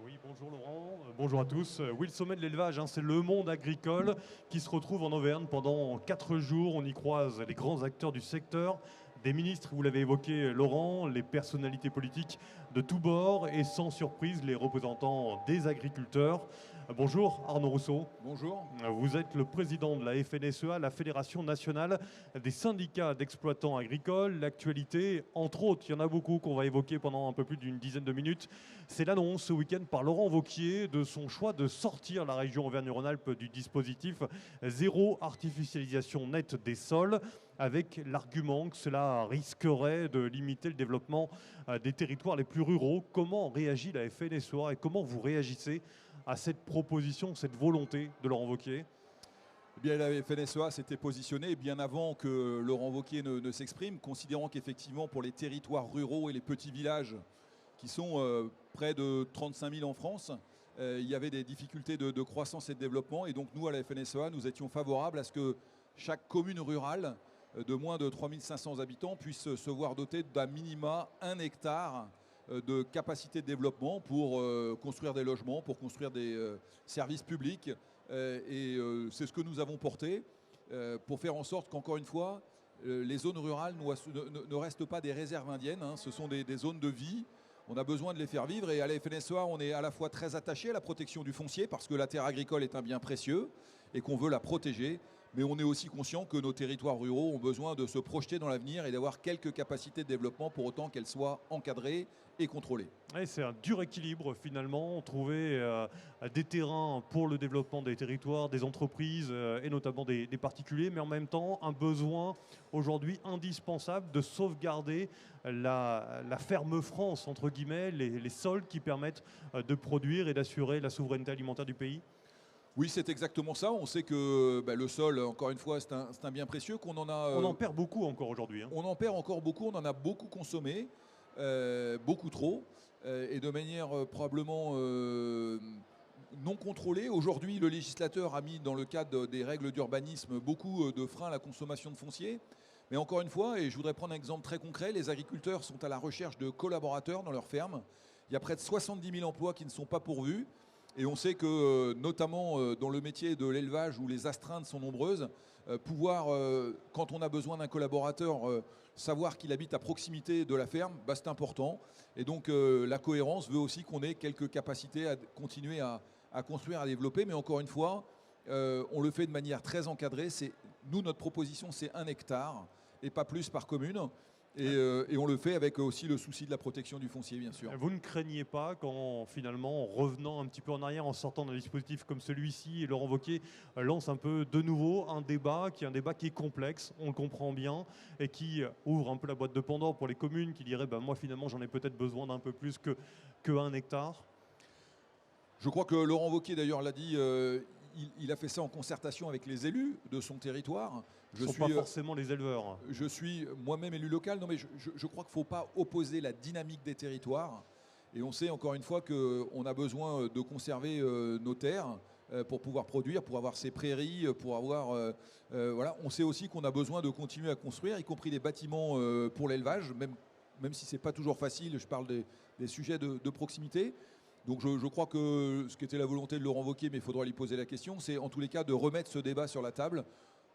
Oui, bonjour Laurent, bonjour à tous. Oui, le sommet de l'élevage, c'est le monde agricole qui se retrouve en Auvergne pendant 4 jours. On y croise les grands acteurs du secteur, des ministres, vous l'avez évoqué Laurent, les personnalités politiques de tous bords et sans surprise les représentants des agriculteurs. Bonjour Arnaud Rousseau. Bonjour. Vous êtes le président de la FNSEA, la Fédération nationale des syndicats d'exploitants agricoles. L'actualité, entre autres, il y en a beaucoup qu'on va évoquer pendant un peu plus d'une dizaine de minutes. C'est l'annonce ce week-end par Laurent Wauquiez de son choix de sortir la région Auvergne-Rhône-Alpes du dispositif zéro artificialisation nette des sols, avec l'argument que cela risquerait de limiter le développement des territoires les plus ruraux. Comment réagit la FNSEA et comment vous réagissez à cette proposition, cette volonté de Laurent Wauquiez? Eh bien, la FNSEA s'était positionnée bien avant que Laurent Wauquiez ne s'exprime, considérant qu'effectivement pour les territoires ruraux et les petits villages, qui sont près de 35 000 en France, il y avait des difficultés de croissance et de développement. Et donc nous, à la FNSEA, nous étions favorables à ce que chaque commune rurale de moins de 3500 habitants puisse se voir dotée d'un minima 1 hectare de capacité de développement pour construire des logements, pour construire des services publics. C'est ce que nous avons porté pour faire en sorte qu'encore une fois, les zones rurales ne restent pas des réserves indiennes, hein. Ce sont des zones de vie. On a besoin de les faire vivre et à la FNSEA, on est à la fois très attaché à la protection du foncier parce que la terre agricole est un bien précieux et qu'on veut la protéger. Mais on est aussi conscient que nos territoires ruraux ont besoin de se projeter dans l'avenir et d'avoir quelques capacités de développement pour autant qu'elles soient encadrées et contrôlées. Ouais, c'est un dur équilibre finalement, trouver des terrains pour le développement des territoires, des entreprises et notamment des particuliers, mais en même temps un besoin aujourd'hui indispensable de sauvegarder la ferme France, entre guillemets, les sols qui permettent de produire et d'assurer la souveraineté alimentaire du pays. Oui, c'est exactement ça. On sait que le sol, encore une fois, c'est un bien précieux qu'on en a. On en perd beaucoup encore aujourd'hui. Hein. On en perd encore beaucoup. On en a beaucoup consommé, beaucoup trop, et de manière probablement non contrôlée. Aujourd'hui, le législateur a mis dans le cadre des règles d'urbanisme beaucoup de freins à la consommation de foncier. Mais encore une fois, et je voudrais prendre un exemple très concret, les agriculteurs sont à la recherche de collaborateurs dans leurs fermes. Il y a près de 70 000 emplois qui ne sont pas pourvus. Et on sait que, notamment dans le métier de l'élevage où les astreintes sont nombreuses, pouvoir, quand on a besoin d'un collaborateur, savoir qu'il habite à proximité de la ferme, c'est important. Et donc la cohérence veut aussi qu'on ait quelques capacités à continuer à construire, à développer. Mais encore une fois, on le fait de manière très encadrée. Nous, notre proposition, c'est 1 hectare et pas plus par commune. Et on le fait avec aussi le souci de la protection du foncier, bien sûr. Vous ne craignez pas qu'en finalement, en revenant un petit peu en arrière, en sortant d'un dispositif comme celui-ci, et Laurent Wauquiez lance un peu de nouveau un débat qui est complexe, on le comprend bien, et qui ouvre un peu la boîte de Pandore pour les communes qui diraient moi finalement j'en ai peut-être besoin d'un peu plus que 1 hectare. Je crois que Laurent Wauquiez d'ailleurs l'a dit, il a fait ça en concertation avec les élus de son territoire. Ce ne sont pas forcément les éleveurs. Je suis moi-même élu local. Non, mais je crois qu'il ne faut pas opposer la dynamique des territoires. Et on sait encore une fois qu'on a besoin de conserver nos terres pour pouvoir produire, pour avoir ces prairies, pour avoir... voilà. On sait aussi qu'on a besoin de continuer à construire, y compris des bâtiments pour l'élevage, même si ce n'est pas toujours facile. Je parle des sujets de proximité. Donc je crois que ce qui était la volonté de Laurent Wauquiez, mais il faudra lui poser la question, c'est en tous les cas de remettre ce débat sur la table.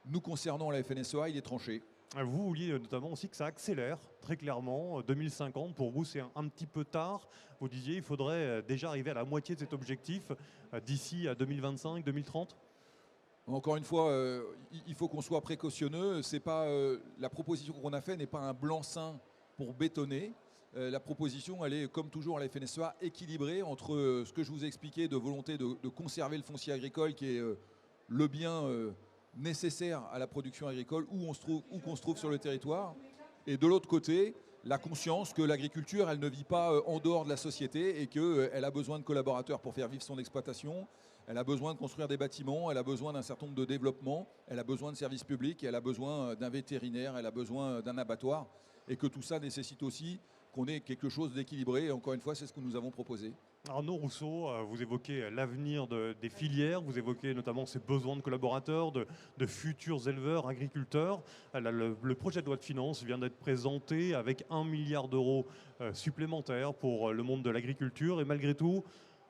Nous concernant la FNSEA, il est tranché. Vous vouliez notamment aussi que ça accélère très clairement. 2050, pour vous, c'est un petit peu tard. Vous disiez qu'il faudrait déjà arriver à la moitié de cet objectif d'ici à 2025, 2030. Encore une fois, il faut qu'on soit précautionneux. C'est pas, la proposition qu'on a faite n'est pas un blanc-seing pour bétonner. La proposition, elle est, comme toujours à la FNSEA, équilibrée entre ce que je vous ai expliqué de volonté de conserver le foncier agricole, qui est le bien nécessaire à la production agricole où qu'on se trouve sur le territoire, et de l'autre côté, la conscience que l'agriculture, elle ne vit pas en dehors de la société et qu'elle a besoin de collaborateurs pour faire vivre son exploitation, elle a besoin de construire des bâtiments, elle a besoin d'un certain nombre de développements, elle a besoin de services publics, elle a besoin d'un vétérinaire, elle a besoin d'un abattoir, et que tout ça nécessite aussi qu'on ait quelque chose d'équilibré. Et encore une fois, c'est ce que nous avons proposé. Arnaud Rousseau, vous évoquez l'avenir des filières, vous évoquez notamment ces besoins de collaborateurs, de futurs éleveurs, agriculteurs. Le projet de loi de finances vient d'être présenté avec 1 milliard d'euros supplémentaires pour le monde de l'agriculture. Et malgré tout,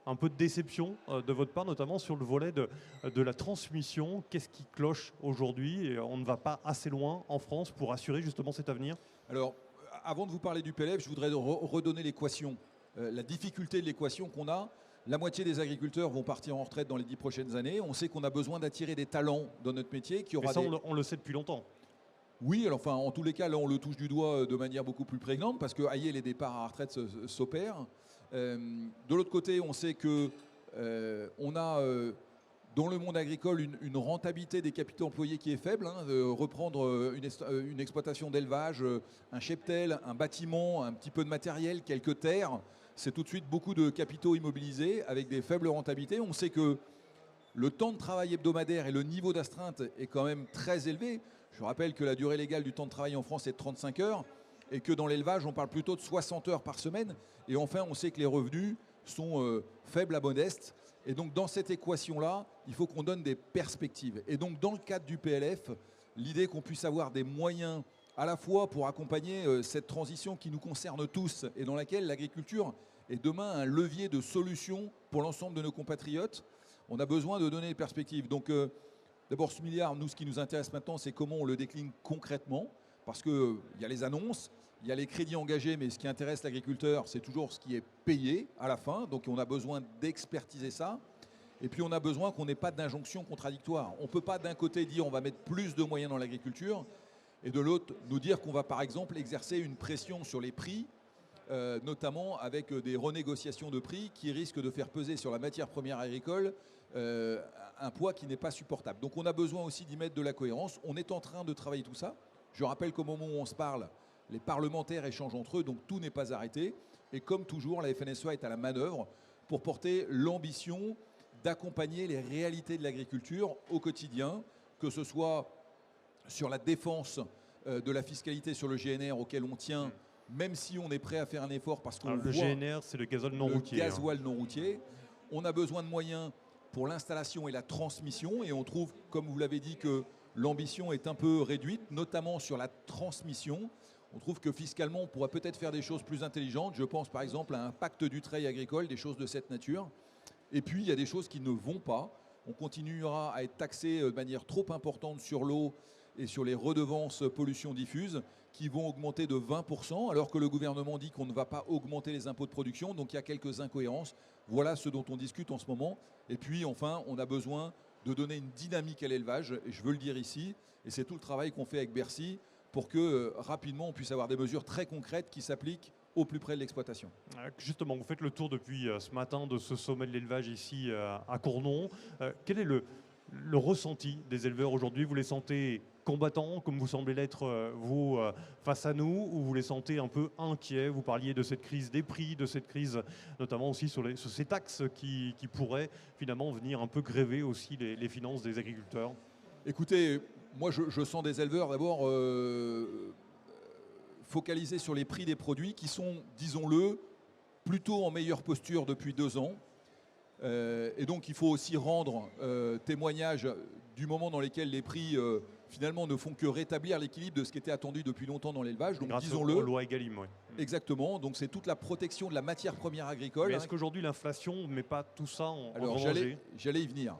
un peu de déception de votre part, notamment sur le volet de la transmission. Qu'est-ce qui cloche aujourd'hui? On ne va pas assez loin en France pour assurer justement cet avenir? Alors, avant de vous parler du PLF, je voudrais redonner l'équation. La difficulté de l'équation qu'on a, la moitié des agriculteurs vont partir en retraite dans les 10 prochaines années. On sait qu'on a besoin d'attirer des talents dans notre métier. On le sait depuis longtemps. Oui, alors, enfin, en tous les cas, là, on le touche du doigt de manière beaucoup plus prégnante parce que ailleurs, les départs à la retraite s'opèrent. De l'autre côté, on sait qu'on a dans le monde agricole une rentabilité des capitaux employés qui est faible. Reprendre une exploitation d'élevage, un cheptel, un bâtiment, un petit peu de matériel, quelques terres, c'est tout de suite beaucoup de capitaux immobilisés avec des faibles rentabilités. On sait que le temps de travail hebdomadaire et le niveau d'astreinte est quand même très élevé. Je rappelle que la durée légale du temps de travail en France est de 35 heures et que dans l'élevage, on parle plutôt de 60 heures par semaine. Et enfin, on sait que les revenus sont faibles à modestes. Et donc dans cette équation-là, il faut qu'on donne des perspectives. Et donc dans le cadre du PLF, l'idée qu'on puisse avoir des moyens à la fois pour accompagner cette transition qui nous concerne tous et dans laquelle l'agriculture est demain un levier de solution pour l'ensemble de nos compatriotes, on a besoin de donner des perspectives. Donc d'abord ce milliard, nous ce qui nous intéresse maintenant, c'est comment on le décline concrètement, parce qu'il y a les annonces, il y a les crédits engagés, mais ce qui intéresse l'agriculteur, c'est toujours ce qui est payé à la fin. Donc on a besoin d'expertiser ça. Et puis on a besoin qu'on n'ait pas d'injonction contradictoire. On ne peut pas d'un côté dire on va mettre plus de moyens dans l'agriculture et de l'autre nous dire qu'on va par exemple exercer une pression sur les prix, notamment avec des renégociations de prix qui risquent de faire peser sur la matière première agricole un poids qui n'est pas supportable. Donc on a besoin aussi d'y mettre de la cohérence. On est en train de travailler tout ça. Je rappelle qu'au moment où on se parle, les parlementaires échangent entre eux, donc tout n'est pas arrêté. Et comme toujours, la FNSEA est à la manœuvre pour porter l'ambition d'accompagner les réalités de l'agriculture au quotidien, que ce soit sur la défense de la fiscalité sur le GNR auquel on tient, même si on est prêt à faire un effort parce qu'on voit... Le GNR, c'est le gazole non routier. Le gasoil non routier. On a besoin de moyens pour l'installation et la transmission, et on trouve, comme vous l'avez dit, que l'ambition est un peu réduite, notamment sur la transmission. On trouve que fiscalement, on pourrait peut-être faire des choses plus intelligentes. Je pense par exemple à un pacte du treil agricole, des choses de cette nature. Et puis, il y a des choses qui ne vont pas. On continuera à être taxé de manière trop importante sur l'eau et sur les redevances pollution diffuse qui vont augmenter de 20%, alors que le gouvernement dit qu'on ne va pas augmenter les impôts de production. Donc, il y a quelques incohérences. Voilà ce dont on discute en ce moment. Et puis, enfin, on a besoin de donner une dynamique à l'élevage. Et je veux le dire ici. Et c'est tout le travail qu'on fait avec Bercy pour que rapidement on puisse avoir des mesures très concrètes qui s'appliquent au plus près de l'exploitation. Justement, vous faites le tour depuis ce matin de ce sommet de l'élevage ici à Cournon. Quel est le ressenti des éleveurs aujourd'hui? Vous les sentez combattants, comme vous semblez l'être vous face à nous, ou vous les sentez un peu inquiets? Vous parliez de cette crise des prix, de cette crise notamment aussi sur ces taxes qui pourraient finalement venir un peu gréver aussi les finances des agriculteurs. Écoutez, moi je sens des éleveurs d'abord focalisés sur les prix des produits qui sont, disons-le, plutôt en meilleure posture depuis 2 ans. Et donc il faut aussi rendre témoignage du moment dans lequel les prix finalement ne font que rétablir l'équilibre de ce qui était attendu depuis longtemps dans l'élevage. Donc disons-le. Grâce aux lois Egalim, oui. Exactement. Donc c'est toute la protection de la matière première agricole. Mais est-ce qu'aujourd'hui l'inflation ne met pas tout ça en Alors danger? j'allais y venir.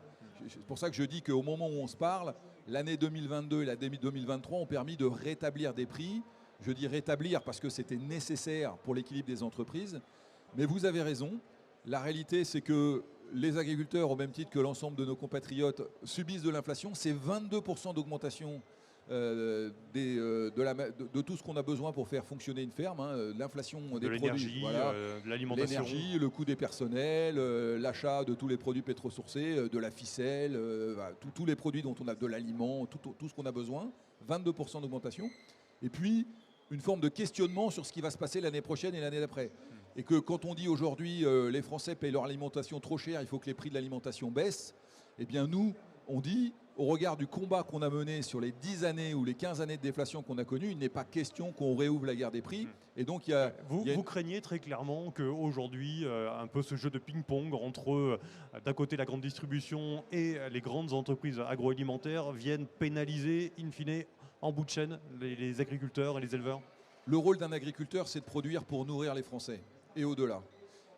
C'est pour ça que je dis qu'au moment où on se parle, l'année 2022 et l'année 2023 ont permis de rétablir des prix. Je dis rétablir parce que c'était nécessaire pour l'équilibre des entreprises. Mais vous avez raison. La réalité, c'est que les agriculteurs, au même titre que l'ensemble de nos compatriotes, subissent de l'inflation. C'est 22% d'augmentation de tout ce qu'on a besoin pour faire fonctionner une ferme. L'inflation des produits, de l'alimentation. L'énergie, le coût des personnels, l'achat de tous les produits pétrosourcés, de la ficelle, tous les produits dont on a de l'aliment, tout ce qu'on a besoin. 22% d'augmentation. Et puis, une forme de questionnement sur ce qui va se passer l'année prochaine et l'année d'après. Et que quand on dit aujourd'hui les Français payent leur alimentation trop cher, il faut que les prix de l'alimentation baissent, eh bien nous, on dit, au regard du combat qu'on a mené sur les 10 années ou les 15 années de déflation qu'on a connues, il n'est pas question qu'on réouvre la guerre des prix. Et donc vous craignez très clairement qu'aujourd'hui, un peu ce jeu de ping-pong entre d'un côté la grande distribution et les grandes entreprises agroalimentaires viennent pénaliser, in fine, en bout de chaîne, les agriculteurs et les éleveurs? Le rôle d'un agriculteur, c'est de produire pour nourrir les Français et au-delà.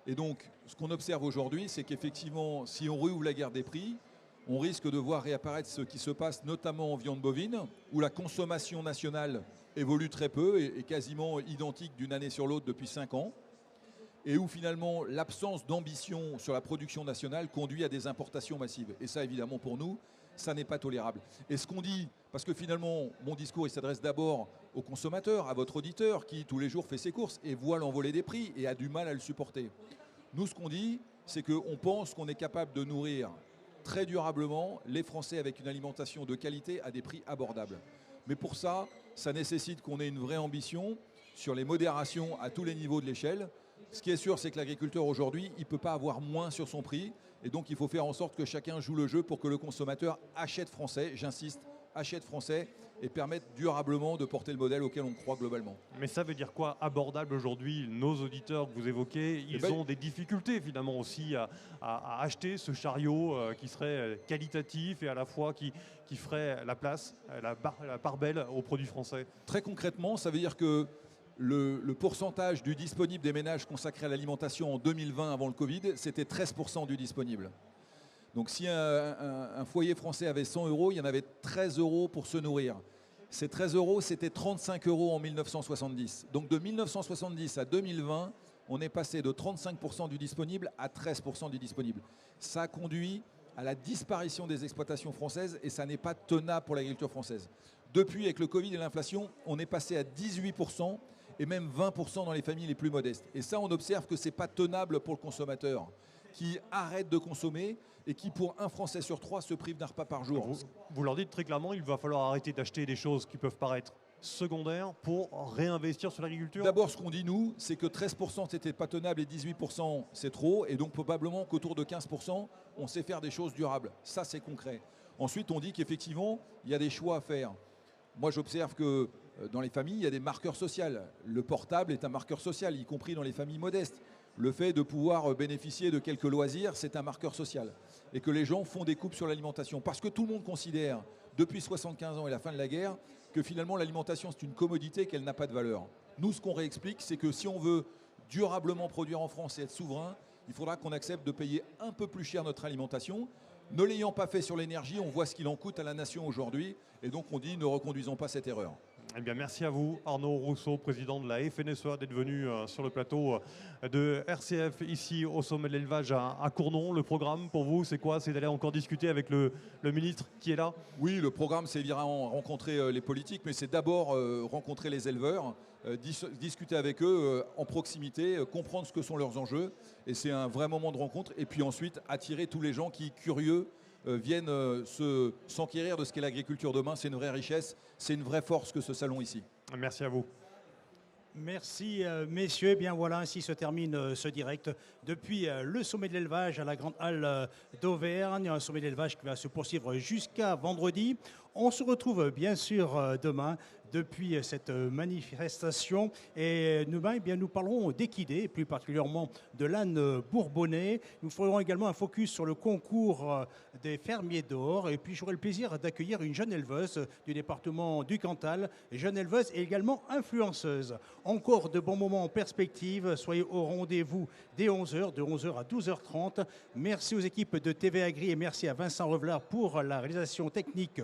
Et donc, ce qu'on observe aujourd'hui, c'est qu'effectivement, si on réouvre la guerre des prix, on risque de voir réapparaître ce qui se passe notamment en viande bovine, où la consommation nationale évolue très peu et est quasiment identique d'une année sur l'autre depuis 5 ans, et où finalement l'absence d'ambition sur la production nationale conduit à des importations massives. Et ça, évidemment, pour nous, ça n'est pas tolérable. Et ce qu'on dit, parce que finalement, mon discours, il s'adresse d'abord aux consommateurs, à votre auditeur, qui tous les jours fait ses courses et voit l'envolée des prix et a du mal à le supporter. Nous, ce qu'on dit, c'est qu'on pense qu'on est capable de nourrir très durablement les Français avec une alimentation de qualité à des prix abordables. Mais pour ça, ça nécessite qu'on ait une vraie ambition sur les modérations à tous les niveaux de l'échelle. Ce qui est sûr, c'est que l'agriculteur aujourd'hui, il ne peut pas avoir moins sur son prix. Et donc, il faut faire en sorte que chacun joue le jeu pour que le consommateur achète français, j'insiste, achète français et permettre durablement de porter le modèle auquel on croit globalement. Mais ça veut dire quoi abordable aujourd'hui? Nos auditeurs que vous évoquez, ils ont des difficultés finalement aussi à acheter ce chariot qui serait qualitatif et à la fois qui ferait la place, la part belle aux produits français. Très concrètement, ça veut dire que le pourcentage du disponible des ménages consacrés à l'alimentation en 2020 avant le Covid, c'était 13% du disponible. Donc si un foyer français avait 100 €, il y en avait 13 € pour se nourrir. Ces 13 €, c'était 35 € en 1970. Donc de 1970 à 2020, on est passé de 35% du disponible à 13% du disponible. Ça a conduit à la disparition des exploitations françaises et ça n'est pas tenable pour l'agriculture française. Depuis, avec le Covid et l'inflation, on est passé à 18% et même 20% dans les familles les plus modestes. Et ça, on observe que ce n'est pas tenable pour le consommateur qui arrête de consommer et qui, pour un Français sur 3, se prive d'un repas par jour. Vous leur dites très clairement, il va falloir arrêter d'acheter des choses qui peuvent paraître secondaires pour réinvestir sur l'agriculture? D'abord, ce qu'on dit, nous, c'est que 13% c'était pas tenable et 18% c'est trop. Et donc, probablement qu'autour de 15%, on sait faire des choses durables. Ça, c'est concret. Ensuite, on dit qu'effectivement, il y a des choix à faire. Moi, j'observe que dans les familles, il y a des marqueurs sociaux. Le portable est un marqueur social, y compris dans les familles modestes. Le fait de pouvoir bénéficier de quelques loisirs, c'est un marqueur social. Et que les gens font des coupes sur l'alimentation. Parce que tout le monde considère, depuis 75 ans et la fin de la guerre, que finalement l'alimentation c'est une commodité, qu'elle n'a pas de valeur. Nous, ce qu'on réexplique, c'est que si on veut durablement produire en France et être souverain, il faudra qu'on accepte de payer un peu plus cher notre alimentation. Ne l'ayant pas fait sur l'énergie, on voit ce qu'il en coûte à la nation aujourd'hui. Et donc on dit, ne reconduisons pas cette erreur. Eh bien, merci à vous, Arnaud Rousseau, président de la FNSEA, d'être venu sur le plateau de RCF, ici au sommet de l'élevage à Cournon. Le programme pour vous, c'est quoi? C'est d'aller encore discuter avec le ministre qui est là? Oui, le programme, c'est évidemment rencontrer les politiques, mais c'est d'abord rencontrer les éleveurs, discuter avec eux en proximité, comprendre ce que sont leurs enjeux. Et c'est un vrai moment de rencontre. Et puis ensuite, attirer tous les gens qui, curieux, viennent s'enquérir de ce qu'est l'agriculture demain. C'est une vraie richesse, c'est une vraie force que ce salon ici. Merci à vous. Merci messieurs. Eh bien voilà, ainsi se termine ce direct depuis le sommet de l'élevage à la Grande Halle d'Auvergne. Un sommet de l'élevage qui va se poursuivre jusqu'à vendredi. On se retrouve bien sûr demain depuis cette manifestation. Et demain, eh bien, nous parlerons d'équidés, plus particulièrement de l'âne bourbonnais. Nous ferons également un focus sur le concours des fermiers d'or. Et puis j'aurai le plaisir d'accueillir une jeune éleveuse du département du Cantal, jeune éleveuse et également influenceuse. Encore de bons moments en perspective. Soyez au rendez-vous dès 11h, de 11h à 12h30. Merci aux équipes de TV Agri et merci à Vincent Revelard pour la réalisation technique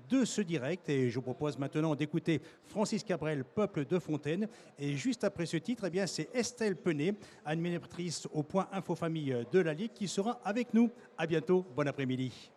de ce direct. Et je vous propose maintenant d'écouter Francis Cabrel, Peuple de Fontaine. Et juste après ce titre, eh bien, c'est Estelle Penet, animatrice au point Info Famille de la Ligue, qui sera avec nous. À bientôt, bon après-midi.